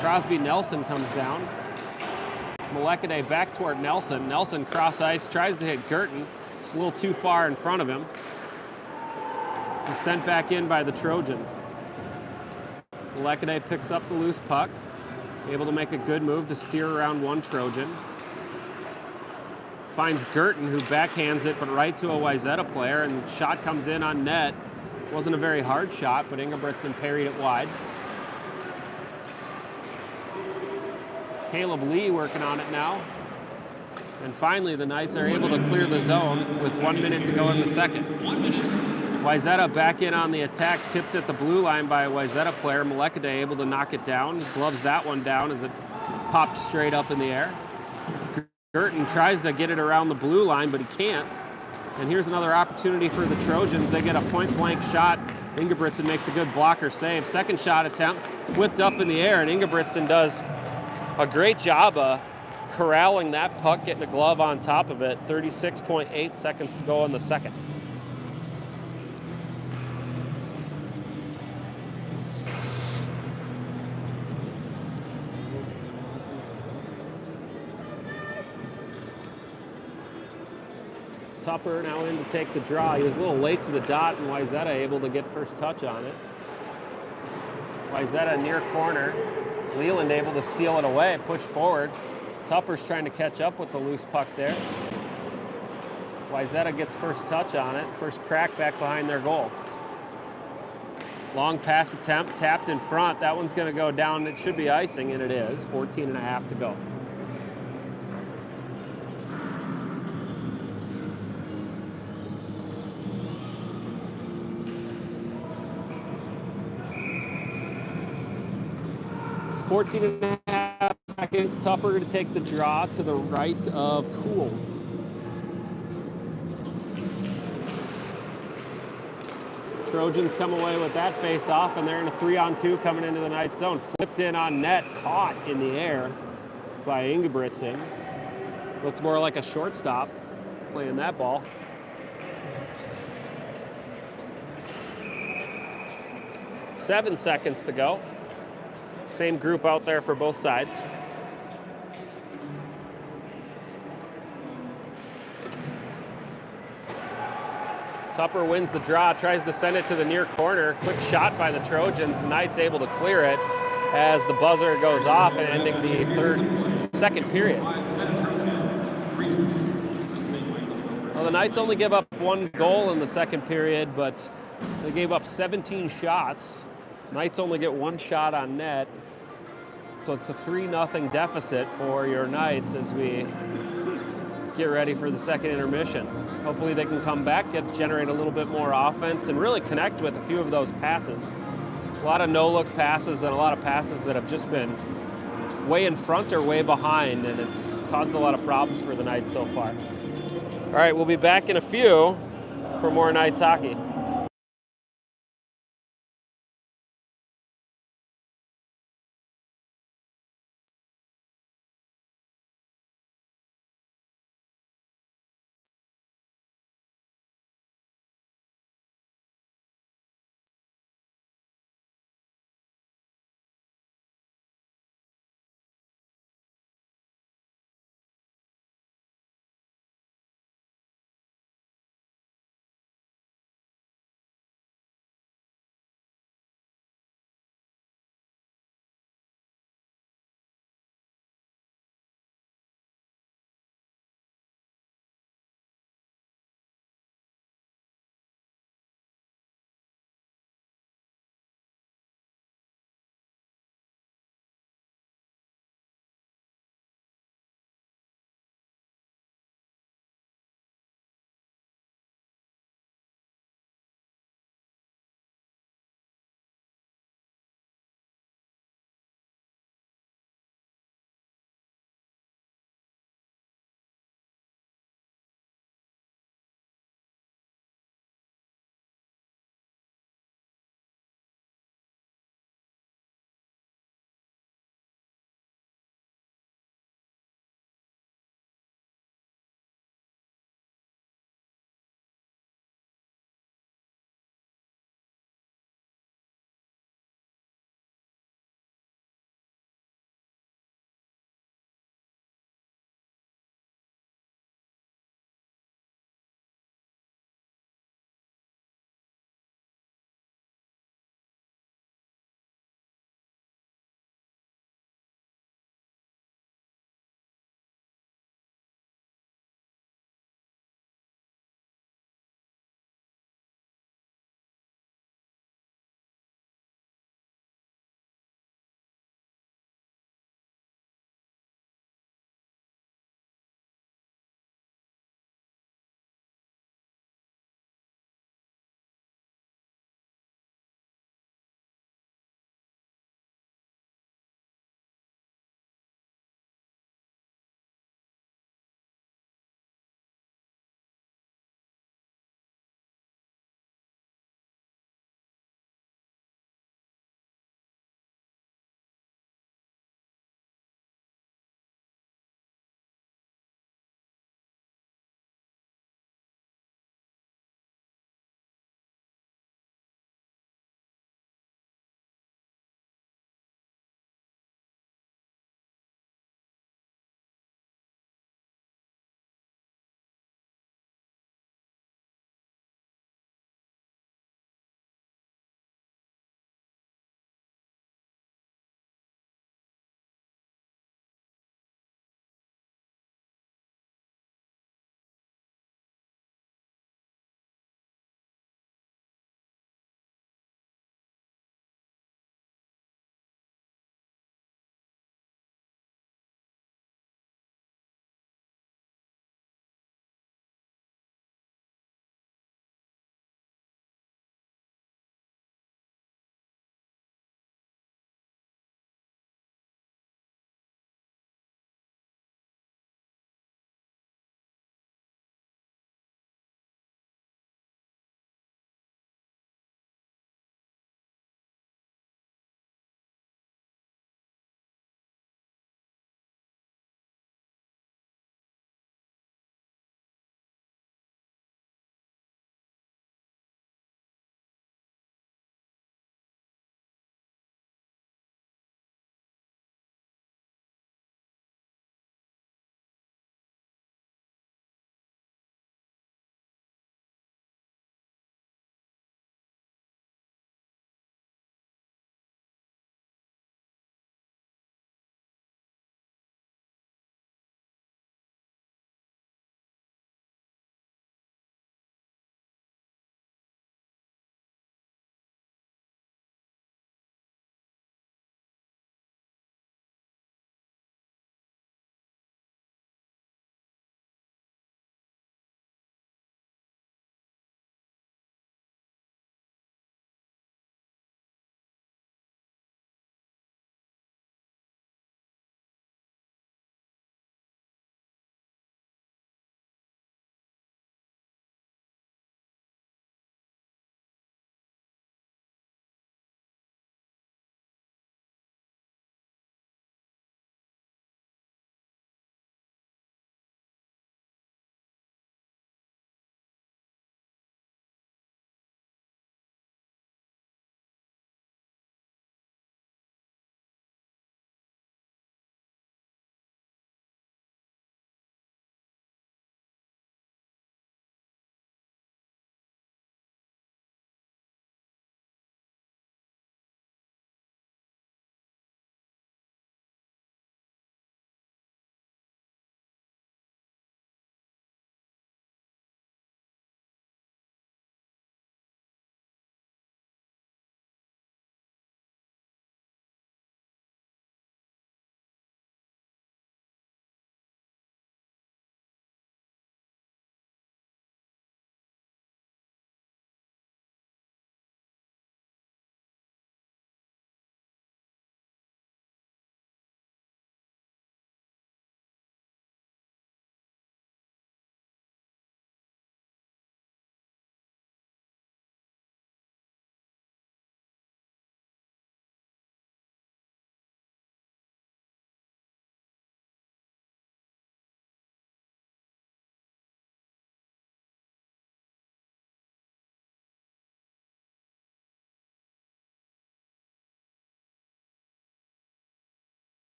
Crosby Nelson comes down. Molekade back toward Nelson. Nelson cross ice, tries to hit Girton. It's a little too far in front of him. And sent back in by the Trojans. Molekade picks up the loose puck. Able to make a good move to steer around one Trojan. Finds Girton, who backhands it, but right to a Wayzata player, and shot comes in on net. Wasn't a very hard shot, but Ingebrigtsen parried it wide. Caleb Lee working on it now. And finally, the Knights are able to clear the zone with 1 minute to go in the second. 1 minute. Wayzata back in on the attack, tipped at the blue line by a Wayzata player. Molekade able to knock it down. Gloves that one down as it popped straight up in the air. Girton tries to get it around the blue line, but he can't. And here's another opportunity for the Trojans. They get a point-blank shot. Ingebrigtsen makes a good blocker save. Second shot attempt, flipped up in the air, and Ingebrigtsen does a great job of corralling that puck, getting a glove on top of it. 36.8 seconds to go in the second. Tupper now in to take the draw. He was a little late to the dot, and Wayzata able to get first touch on it. Wayzata near corner. Leland able to steal it away, push forward. Tupper's trying to catch up with the loose puck there. Wayzata gets first touch on it. First crack back behind their goal. Long pass attempt, tapped in front. That one's going to go down. It should be icing, and it is. 14.5 to go. It's 14.5 seconds. Tupper to take the draw to the right of Cool. Trojans come away with that face-off, and they're in a 3-on-2 coming into the Knights zone. Flipped in on net, caught in the air by Ingebrigtsen. Looks more like a shortstop playing that ball. Seven seconds to go. Same group out there for both sides. Tupper wins the draw, tries to send it to the near corner. Quick shot by the Trojans. Knights able to clear it as the buzzer goes off and ending the second period. Well, the Knights only give up one goal in the second period, but they gave up 17 shots. Knights only get one shot on net. So it's a 3-0 deficit for your Knights as we get ready for the second intermission. Hopefully they can come back, generate a little bit more offense, and really connect with a few of those passes. A lot of no-look passes and a lot of passes that have just been way in front or way behind, and it's caused a lot of problems for the Knights so far. All right, we'll be back in a few for more Knights hockey.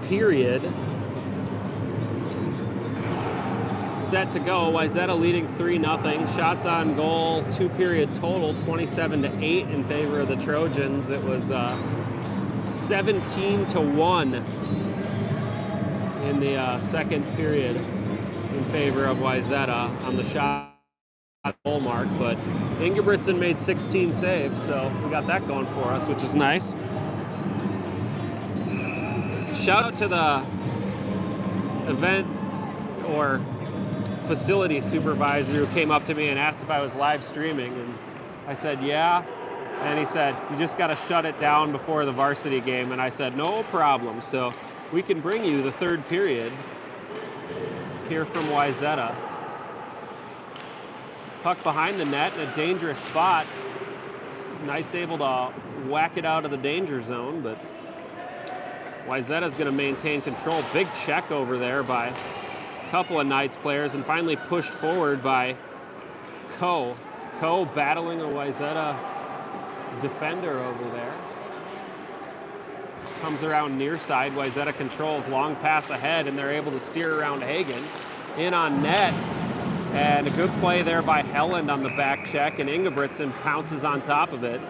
period set to go. Wayzata leading 3-0. Shots on goal, 2-period total, 27-8 in favor of the Trojans. It was 17-1 in the second period in favor of Wayzata on the shot goal mark, but Ingebrigtsen made 16 saves, so we got that going for us, which is nice. Shout out to the event or facility supervisor who came up to me and asked if I was live streaming, and I said yeah, and he said you just got to shut it down before the varsity game, and I said no problem. So we can bring you the third period here from Wayzata. Puck behind the net in a dangerous spot. Knights able to whack it out of the danger zone, but Wayzata's going to maintain control. Big check over there by a couple of Knights players, and finally pushed forward by Ko. Ko battling a Wayzata defender over there. Comes around near side. Wayzata controls, long pass ahead, and they're able to steer around Hagen. In on net, and a good play there by Helland on the back check, and Ingebrigtsen pounces on top of it.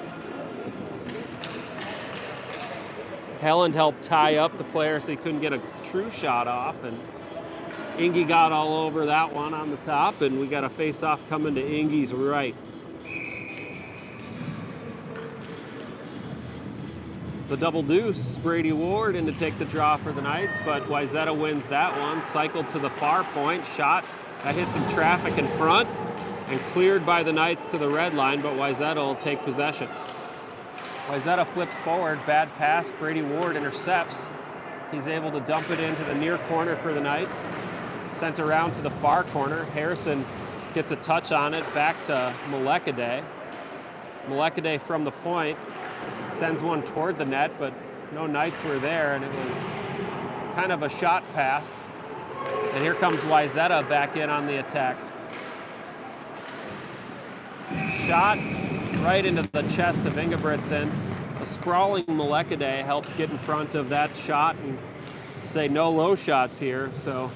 Helland helped tie up the player so he couldn't get a true shot off, and Ingy got all over that one on the top, and we got a face-off coming to Ingy's right. The double deuce, Brady Ward in to take the draw for the Knights, but Wayzata wins that one. Cycled to the far point, shot that hit some traffic in front and cleared by the Knights to the red line, but Wayzata will take possession. Wayzata flips forward, bad pass, Brady Ward intercepts. He's able to dump it into the near corner for the Knights. Sent around to the far corner. Harrison gets a touch on it, back to Molekade. Molekade from the point sends one toward the net, but no Knights were there, and it was kind of a shot pass. And here comes Wayzata back in on the attack. Shot right into the chest of Ingebrigtsen. A sprawling Molekade helped get in front of that shot and say no low shots here. So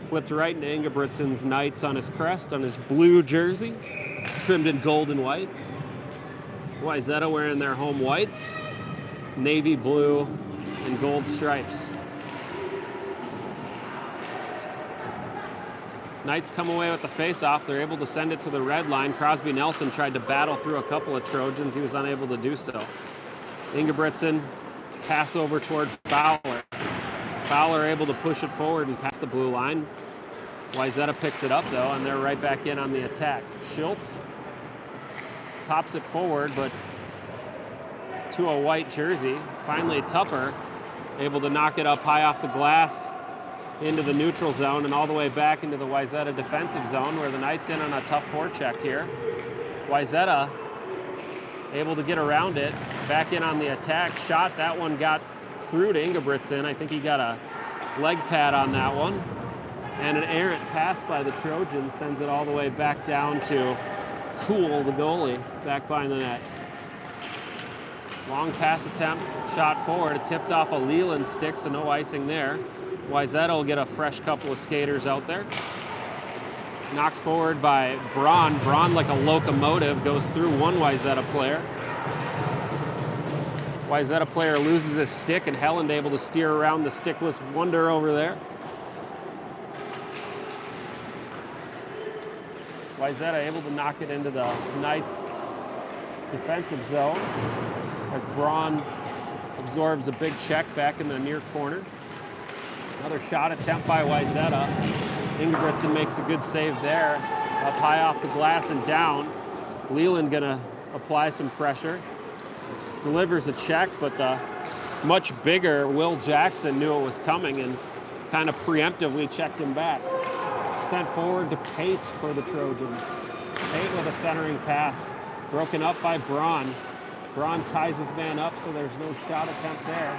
flipped right into Ingebrigtsen's Knights on his crest, on his blue jersey, trimmed in gold and white. Wayzata wearing their home whites, navy blue and gold stripes. Knights come away with the face-off. They're able to send it to the red line. Crosby Nelson tried to battle through a couple of Trojans. He was unable to do so. Ingebrigtsen pass over toward Fowler. Fowler able to push it forward and pass the blue line. Wayzata picks it up though, and they're right back in on the attack. Schultz pops it forward, but to a white jersey. Finally Tupper able to knock it up high off the glass into the neutral zone and all the way back into the Wayzata defensive zone, where the Knights in on a tough forecheck here. Wayzata able to get around it, back in on the attack. Shot, that one got through to Ingebrigtsen. I think he got a leg pad on that one. And an errant pass by the Trojans sends it all the way back down to Cool, the goalie, back behind the net. Long pass attempt, shot forward. It tipped off a Leland stick, so no icing there. Wayzata will get a fresh couple of skaters out there. Knocked forward by Braun. Braun, like a locomotive, goes through one Wayzata player. Wayzata player loses his stick, and Helland able to steer around the stickless wonder over there. Wayzata able to knock it into the Knights' defensive zone as Braun absorbs a big check back in the near corner. Another shot attempt by Wayzata. Ingebrigtsen makes a good save there. Up high off the glass and down. Leland gonna apply some pressure. Delivers a check, but the much bigger Will Jackson knew it was coming and kind of preemptively checked him back. Sent forward to Pate for the Trojans. Pate with a centering pass. Broken up by Braun. Braun ties his man up, so there's no shot attempt there.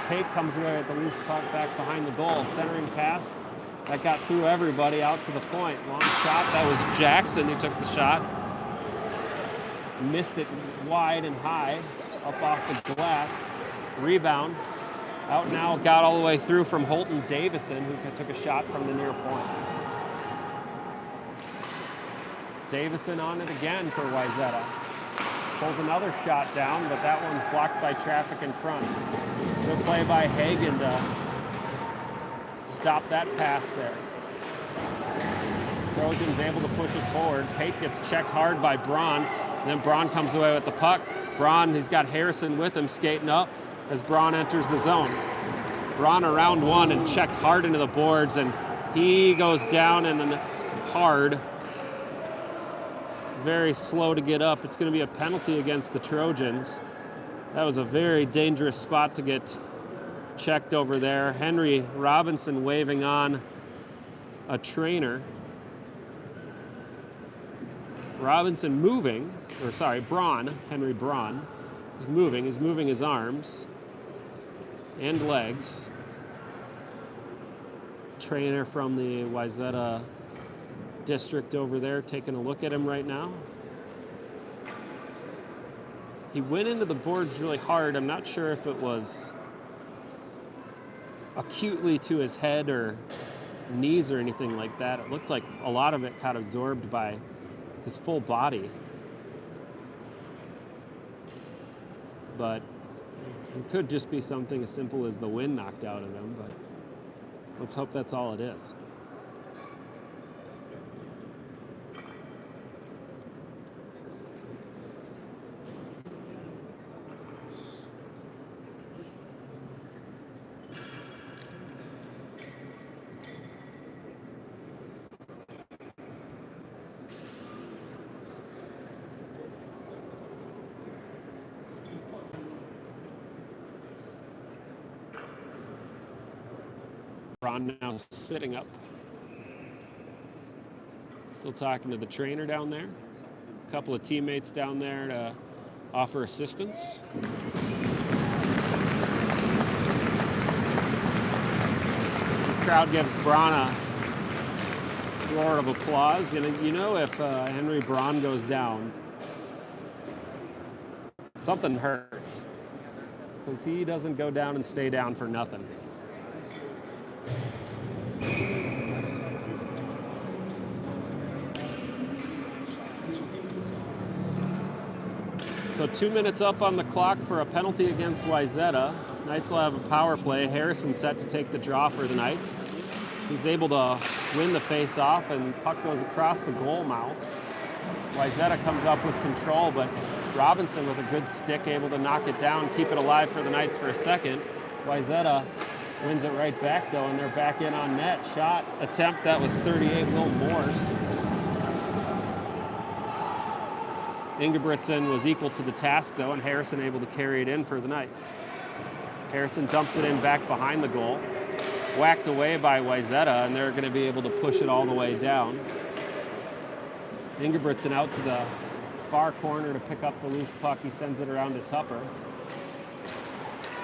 Pate comes away with the loose puck back behind the goal. Centering pass. That got through everybody out to the point. Long shot. That was Jackson who took the shot. Missed it wide and high up off the glass. Rebound Out now, got all the way through from Holton Davison, who took a shot from the near point. Davison on it again for Wayzata. Pulls another shot down, but that one's blocked by traffic in front. Good play by Hagen to stop that pass there. Trojans able to push it forward. Pate gets checked hard by Braun, and then Braun comes away with the puck. Braun, he's got Harrison with him skating up as Braun enters the zone. Braun around one and checked hard into the boards, and he goes down and hard. Very slow to get up. It's going to be a penalty against the Trojans. That was a very dangerous spot to get checked over there. Henry Robinson waving on a trainer. Robinson moving, or sorry, Henry Braun is moving his arms and legs. Trainer from the Wayzata district over there taking a look at him right now. He went into the boards really hard. I'm not sure if it was acutely to his head or knees or anything like that. It looked like a lot of it got absorbed by his full body. But it could just be something as simple as the wind knocked out of him, but let's hope that's all it is. Braun now sitting up. Still talking to the trainer down there. A couple of teammates down there to offer assistance. The crowd gives Braun a roar of applause. And you know, if Henry Braun goes down, something hurts. Because he doesn't go down and stay down for nothing. So 2 minutes up on the clock for a penalty against Wayzata. Knights will have a power play. Harrison set to take the draw for the Knights. He's able to win the face-off, and puck goes across the goal mouth. Wayzata comes up with control, but Robinson with a good stick able to knock it down, keep it alive for the Knights for a second. Wayzata wins it right back though, and they're back in on net. Shot attempt, that was 38, Will Morse. Ingebrigtsen was equal to the task though, and Harrison able to carry it in for the Knights. Harrison dumps it in back behind the goal. Whacked away by Wayzata, and they're going to be able to push it all the way down. Ingebrigtsen out to the far corner to pick up the loose puck. He sends it around to Tupper.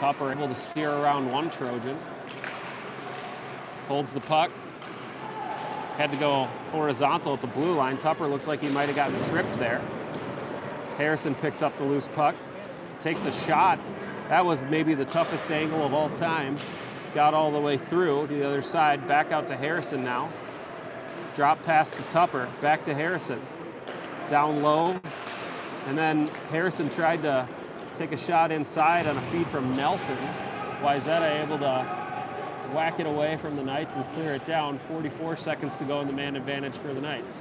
Tupper able to steer around one Trojan. Holds the puck. Had to go horizontal at the blue line. Tupper looked like he might have gotten tripped there. Harrison picks up the loose puck. Takes a shot. That was maybe the toughest angle of all time. Got all the way through to the other side. Back out to Harrison now. Drop pass to Tupper. Back to Harrison. Down low. And then Harrison tried to take a shot inside on a feed from Nelson. Wayzata able to whack it away from the Knights and clear it down. 44 seconds to go in the man advantage for the Knights.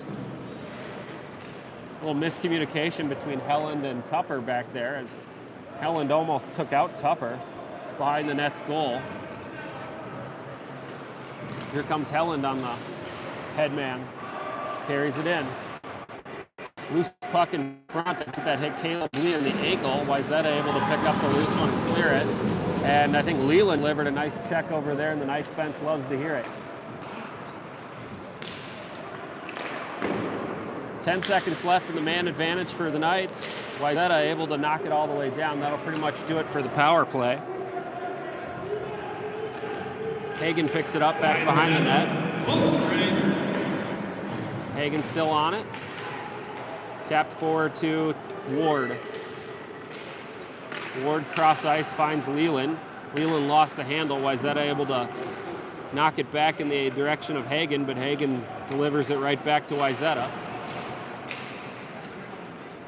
A little miscommunication between Helland and Tupper back there as Helland almost took out Tupper behind the net's goal. Here comes Helland on the headman. Carries it in. Loose puck in front. I think that hit Caleb Lee in the ankle. Wayzata able to pick up the loose one and clear it. And I think Leland delivered a nice check over there, and the Knights bench loves to hear it. 10 seconds left in the man advantage for the Knights. Wayzata able to knock it all the way down. That'll pretty much do it for the power play. Hagen picks it up back behind the net. Hagen still on it. Tapped forward to Ward. Ward cross ice finds Leland. Leland lost the handle. Wayzata able to knock it back in the direction of Hagen, but Hagen delivers it right back to Wayzata.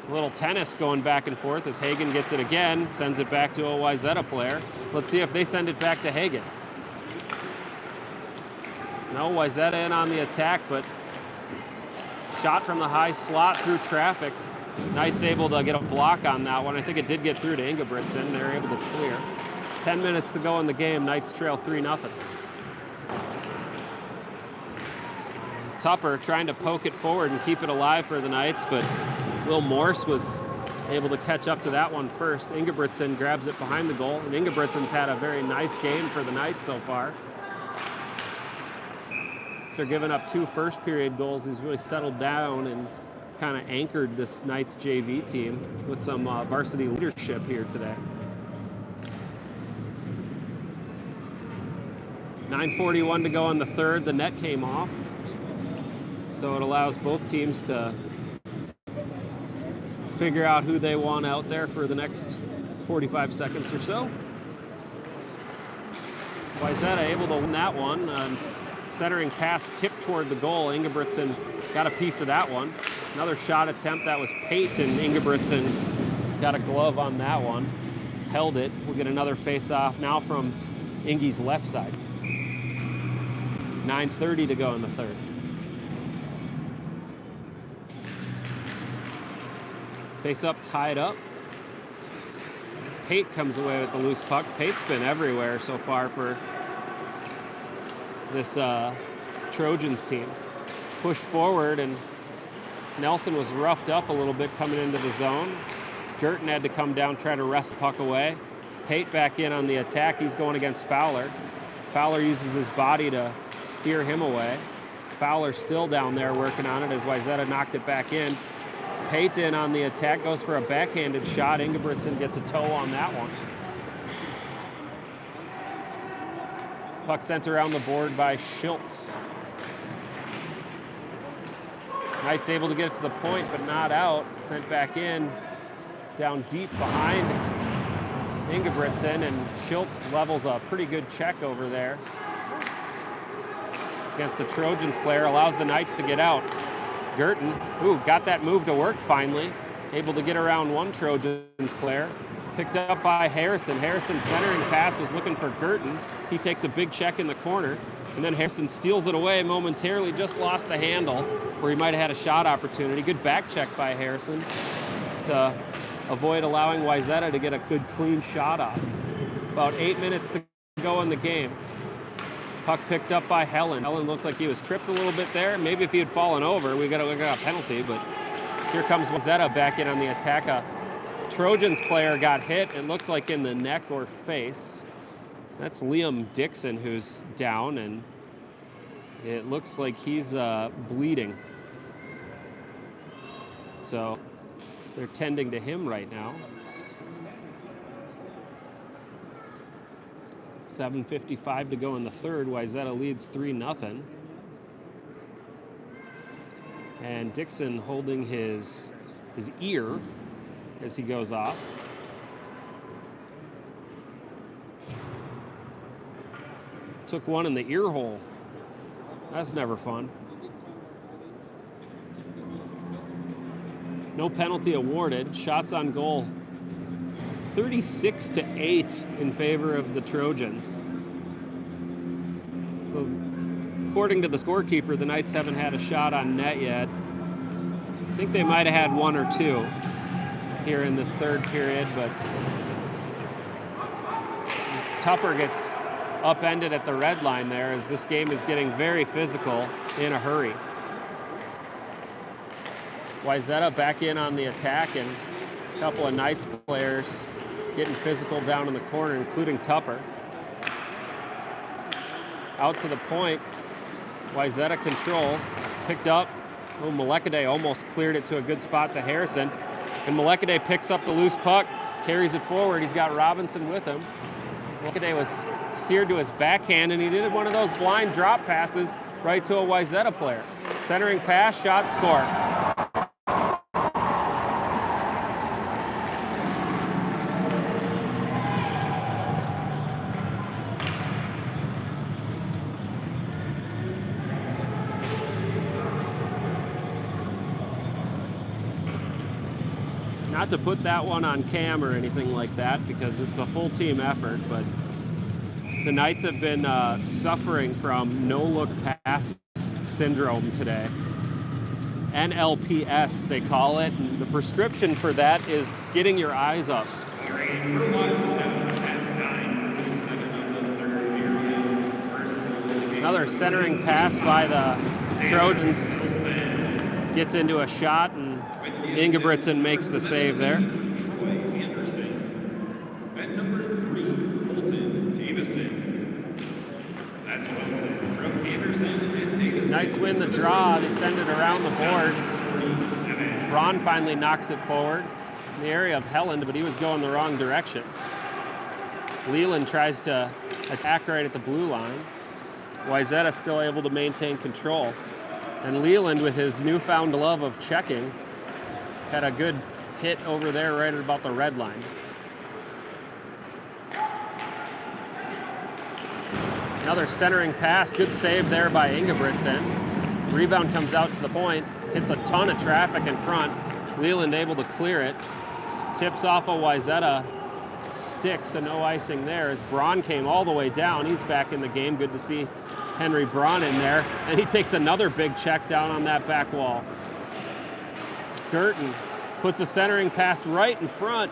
A little tennis going back and forth as Hagen gets it again, sends it back to a Wayzata player. Let's see if they send it back to Hagen. No, Wayzata in on the attack, but shot from the high slot through traffic. Knights able to get a block on that one. I think it did get through to Ingebrigtsen. They're able to clear. 10 minutes to go in the game. Knights trail 3-0. Tupper trying to poke it forward and keep it alive for the Knights, but Will Morse was able to catch up to that one first. Ingebrigtsen grabs it behind the goal, and Ingebrigtsen's had a very nice game for the Knights so far. After giving up 2 first-period goals, he's really settled down and kind of anchored this Knights JV team with some varsity leadership here today. 9:41 to go in the third. The net came off, so it allows both teams to figure out who they want out there for the next 45 seconds or so. Wayzata able to win that one. Centering pass tipped toward the goal. Ingebrigtsen got a piece of that one. Another shot attempt, that was Pate, and Ingebrigtsen got a glove on that one. Held it. We'll get another face-off now from Ingy's left side. 9:30 to go in the third. Face up, tied up. Pate comes away with the loose puck. Pate's been everywhere so far for this Trojans team. Pushed forward, and Nelson was roughed up a little bit coming into the zone. Girton had to come down, try to wrest the puck away. Pate back in on the attack. He's going against Fowler. Fowler uses his body to steer him away. Fowler still down there working on it as Wayzata knocked it back in. Pate in on the attack, goes for a backhanded shot. Ingebrigtsen gets a toe on that one. Puck sent around the board by Schultz. Knights able to get it to the point, but not out. Sent back in, down deep behind Ingebrigtsen, and Schultz levels a pretty good check over there against the Trojans player, allows the Knights to get out. Girton, got that move to work finally. Able to get around one Trojans player. Picked up by Harrison. Harrison centering pass was looking for Girton. He takes a big check in the corner, and then Harrison steals it away momentarily, just lost the handle where he might have had a shot opportunity. Good back check by Harrison to avoid allowing Wayzata to get a good clean shot off. About 8 minutes to go in the game. Puck picked up by Helen. Helen looked like he was tripped a little bit there. Maybe if he had fallen over, we got a penalty, but here comes Wayzata back in on the attack. A Trojans player got hit, it looks like in the neck or face. That's Liam Dixon who's down, and it looks like he's bleeding. So they're tending to him right now. 7:55 to go in the third. Wayzata leads 3-0. And Dixon holding his ear as he goes off. Took one in the ear hole. That's never fun. No penalty awarded. Shots on goal 36-8 in favor of the Trojans. So according to the scorekeeper, the Knights haven't had a shot on net yet. I think they might have had one or two here in this third period, but Tupper gets upended at the red line there as this game is getting very physical in a hurry. Wayzata back in on the attack, and a couple of Knights players getting physical down in the corner, including Tupper. Out to the point, Wayzata controls, picked up. Malekade almost cleared it to a good spot to Harrison. And Malekade picks up the loose puck, carries it forward. He's got Robinson with him. Malekade was steered to his backhand, and he did one of those blind drop passes right to a Wayzata player. Centering pass, shot, score. Not to put that one on cam or anything like that because it's a full team effort, but the Knights have been suffering from no-look pass syndrome today. NLPS, they call it. And the prescription for that is getting your eyes up. Another centering pass by the Trojans. Gets into a shot, and Ingebrigtsen makes the save there. Knights win the draw. They send it around the boards. Braun finally knocks it forward in the area of Helland, but he was going the wrong direction. Leland tries to attack right at the blue line. Wayzata still able to maintain control. And Leland, with his newfound love of checking, had a good hit over there right at about the red line. Another centering pass, good save there by Ingebrigtsen. Rebound comes out to the point, hits a ton of traffic in front. Leland able to clear it. Tips off a Wayzata stick, so no icing there as Braun came all the way down. He's back in the game. Good to see Henry Braun in there. And he takes another big check down on that back wall. Girton puts a centering pass right in front.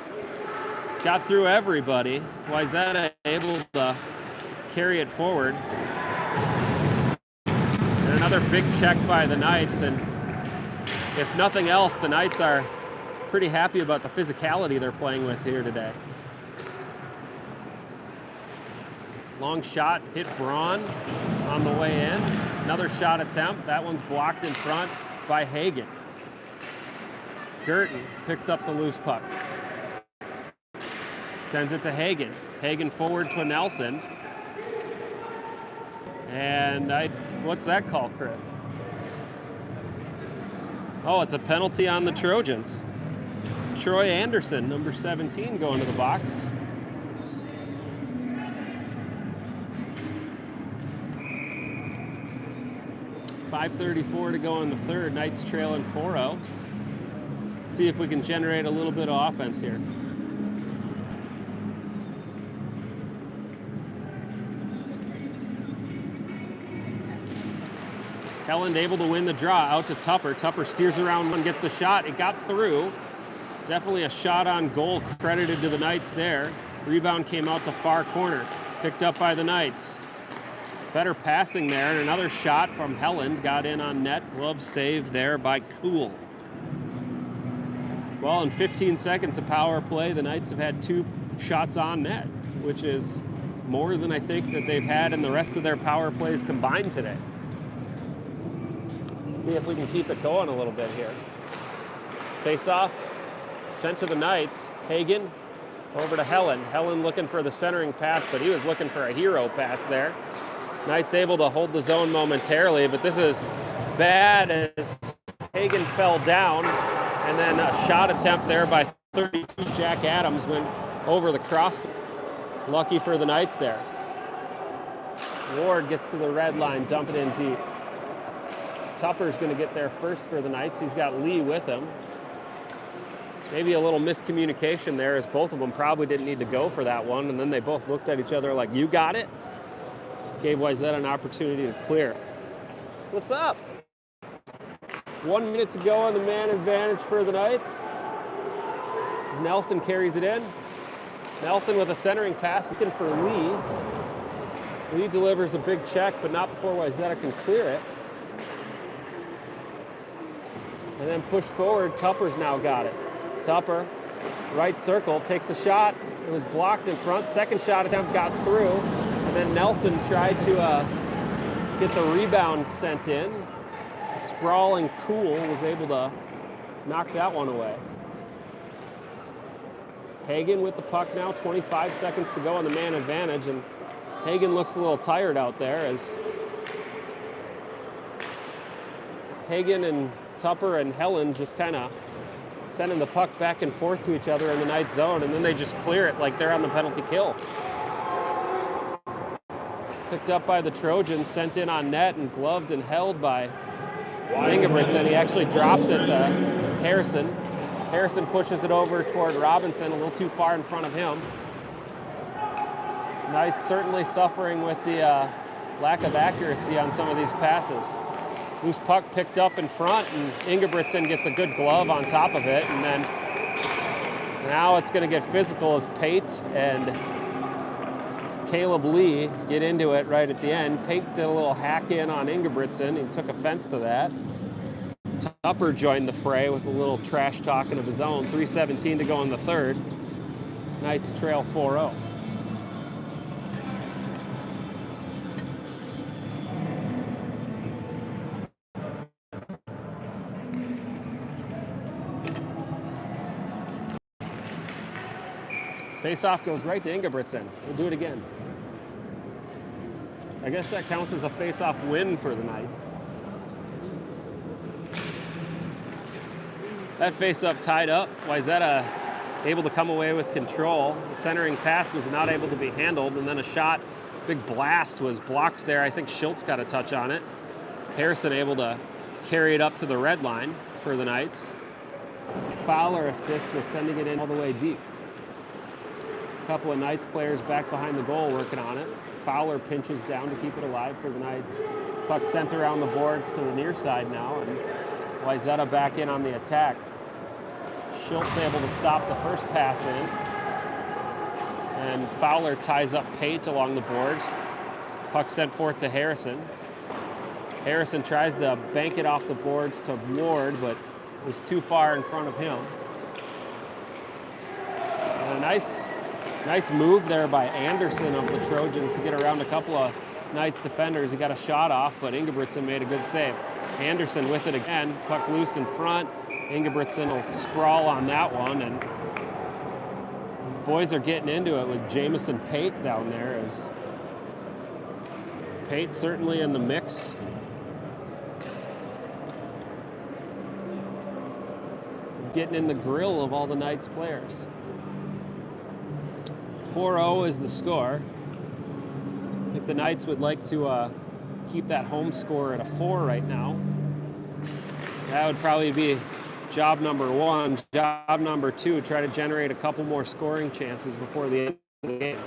Got through everybody. Wayzata able to carry it forward. And another big check by the Knights. And if nothing else, the Knights are pretty happy about the physicality they're playing with here today. Long shot, hit Braun on the way in. Another shot attempt. That one's blocked in front by Hagen. Girton picks up the loose puck. Sends it to Hagen. Hagen forward to Nelson. And what's that call, Chris? Oh, it's a penalty on the Trojans. Troy Anderson, number 17, going to the box. .5:34 to go in the third. Knights trailing 4-0. See if we can generate a little bit of offense here. Helland able to win the draw out to Tupper. Tupper steers around one, gets the shot. It got through. Definitely a shot on goal credited to the Knights there. Rebound came out to far corner. Picked up by the Knights. Better passing there, and another shot from Helland got in on net. Glove save there by Kuhl. Well, in 15 seconds of power play, the Knights have had 2 shots on net, which is more than I think that they've had in the rest of their power plays combined today. See if we can keep it going a little bit here. Face off, sent to the Knights. Hagen over to Helland. Helland looking for the centering pass, but he was looking for a hero pass there. Knights able to hold the zone momentarily, but this is bad as Hagen fell down, and then a shot attempt there by 32 Jack Adams went over the cross. Lucky for the Knights there. Ward gets to the red line, dump it in deep. Tupper's going to get there first for the Knights. He's got Lee with him. Maybe a little miscommunication there as both of them probably didn't need to go for that one, and then they both looked at each other like, you got it? Gave Wayzata an opportunity to clear. What's up? 1 minute to go on the man advantage for the Knights. As Nelson carries it in. Nelson with a centering pass looking for Lee. Lee delivers a big check, but not before Wayzata can clear it. And then push forward, Tupper's now got it. Tupper, right circle, takes a shot. It was blocked in front. Second shot attempt got through. And then Nelson tried to get the rebound sent in. Sprawling Kuhl was able to knock that one away. Hagen with the puck now, 25 seconds to go on the man advantage, and Hagen looks a little tired out there as Hagen and Tupper and Helland just kind of sending the puck back and forth to each other in the Knights zone, and then they just clear it like they're on the penalty kill. Picked up by the Trojans, sent in on net, and gloved and held by Ingebrigtsen. He actually drops it to Harrison. Harrison pushes it over toward Robinson, a little too far in front of him. Knights certainly suffering with the lack of accuracy on some of these passes. Loose puck picked up in front, and Ingebrigtsen gets a good glove on top of it, and then now it's going to get physical as Pate and Caleb Lee get into it right at the end. Pate did a little hack in on Ingebrigtsen. He took offense to that. Tupper joined the fray with a little trash talking of his own. 3:17 to go in the third. Knights trail 4-0. Face-off goes right to Ingebrigtsen. We'll do it again. I guess that counts as a face-off win for the Knights. That face-up tied up. Wayzata able to come away with control. The centering pass was not able to be handled, and then a shot, big blast, was blocked there. I think Schultz got a touch on it. Harrison able to carry it up to the red line for the Knights. Fowler assist was sending it in all the way deep. A couple of Knights players back behind the goal working on it. Fowler pinches down to keep it alive for the Knights. Puck sent around the boards to the near side now, and Wayzata back in on the attack. Schultz able to stop the first pass in. And Fowler ties up Pate along the boards. Puck sent forth to Harrison. Harrison tries to bank it off the boards to Ward, but was too far in front of him. And a nice move there by Anderson of the Trojans to get around a couple of Knights defenders. He got a shot off, but Ingebrigtsen made a good save. Anderson with it again, puck loose in front. Ingebrigtsen will sprawl on that one, and the boys are getting into it with Jamison Pate down there, as Pate certainly in the mix. Getting in the grill of all the Knights players. 4-0 is the score. I think the Knights would like to keep that home score at a 4 right now. That would probably be job number 1. Job number 2, try to generate a couple more scoring chances before the end of the game.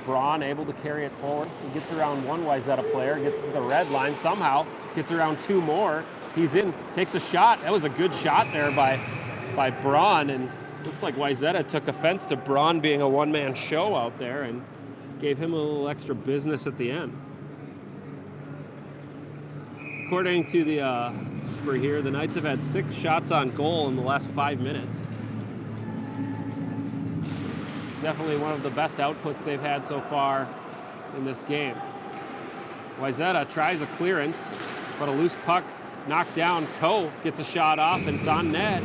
Braun able to carry it forward. He gets around one Wayzata player, gets to the red line, somehow gets around 2 more. He's in, takes a shot. That was a good shot there by Braun, and looks like Wayzata took offense to Braun being a one-man show out there and gave him a little extra business at the end. According to the spree here, the Knights have had 6 shots on goal in the last 5 minutes. Definitely one of the best outputs they've had so far in this game. Wayzata tries a clearance, but a loose puck knocked down. Coe gets a shot off, and it's on net.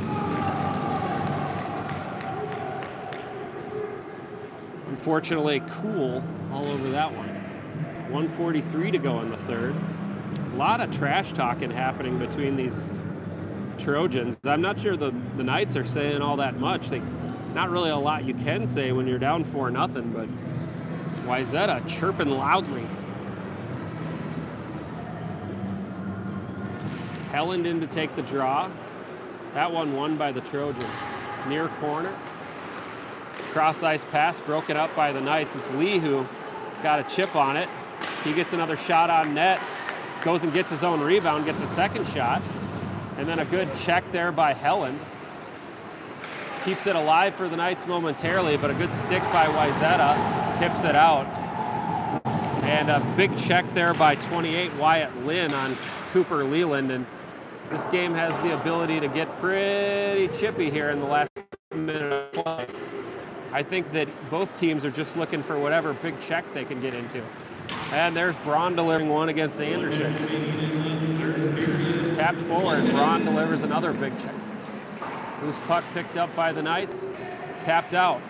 Unfortunately, Cool all over that one. 1:43 to go in the third. A lot of trash talking happening between these Trojans. I'm not sure the Knights are saying all that much. Not really a lot you can say when you're down 4-0, but Wayzata chirping loudly. Helland in to take the draw. That one won by the Trojans. Near corner. Cross ice pass broken up by the Knights. It's Lee who got a chip on it. He gets another shot on net. Goes and gets his own rebound, gets a second shot. And then a good check there by Helland. Keeps it alive for the Knights momentarily, but a good stick by Wayzata tips it out. And a big check there by 28 Wyatt Lynn on Cooper Leland. And this game has the ability to get pretty chippy here in the last minute of play. I think that both teams are just looking for whatever big check they can get into. And there's Braun delivering one against Anderson. Tapped forward, Braun delivers another big check. Loose puck picked up by the Knights, tapped out.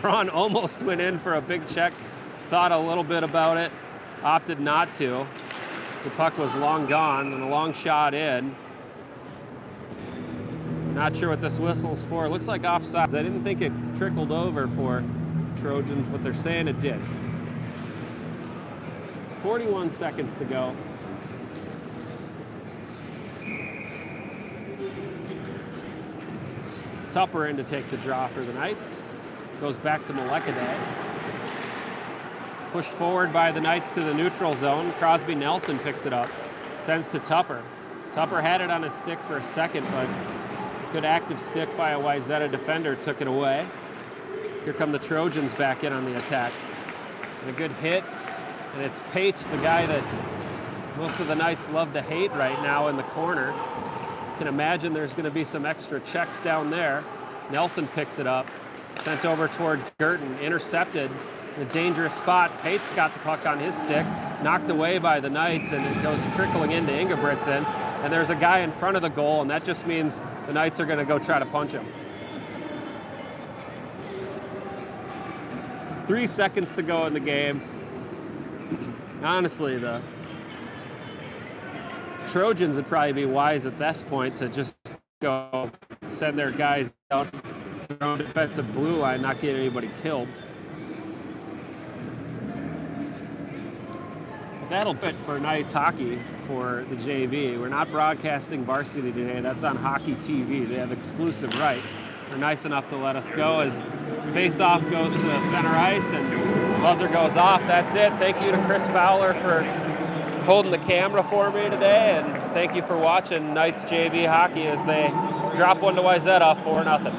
Braun almost went in for a big check, thought a little bit about it, opted not to. The puck was long gone and a long shot in. Not sure what this whistle's for. It looks like offside. I didn't think it trickled over for Trojans, but they're saying it did. 41 seconds to go. Tupper in to take the draw for the Knights. Goes back to Molekaday. Pushed forward by the Knights to the neutral zone. Crosby Nelson picks it up. Sends to Tupper. Tupper had it on his stick for a second, but good active stick by a Wayzata defender took it away. Here come the Trojans back in on the attack. And a good hit, and it's Pate, the guy that most of the Knights love to hate right now in the corner. You can imagine there's going to be some extra checks down there. Nelson picks it up, sent over toward Girton, intercepted in a dangerous spot. Pate's got the puck on his stick, knocked away by the Knights, and it goes trickling into Ingebrigtsen. And there's a guy in front of the goal, and that just means the Knights are going to go try to punch him. 3 seconds to go in the game. Honestly, the Trojans would probably be wise at this point to just go send their guys down their own defensive blue line, not get anybody killed. That'll do it for Knights hockey for the JV. We're not broadcasting varsity today. That's on Hockey TV. They have exclusive rights. They're nice enough to let us go as face-off goes to the center ice and buzzer goes off. That's it. Thank you to Chris Fowler for holding the camera for me today, and thank you for watching Knights JV hockey as they drop one to Wayzata 4-0.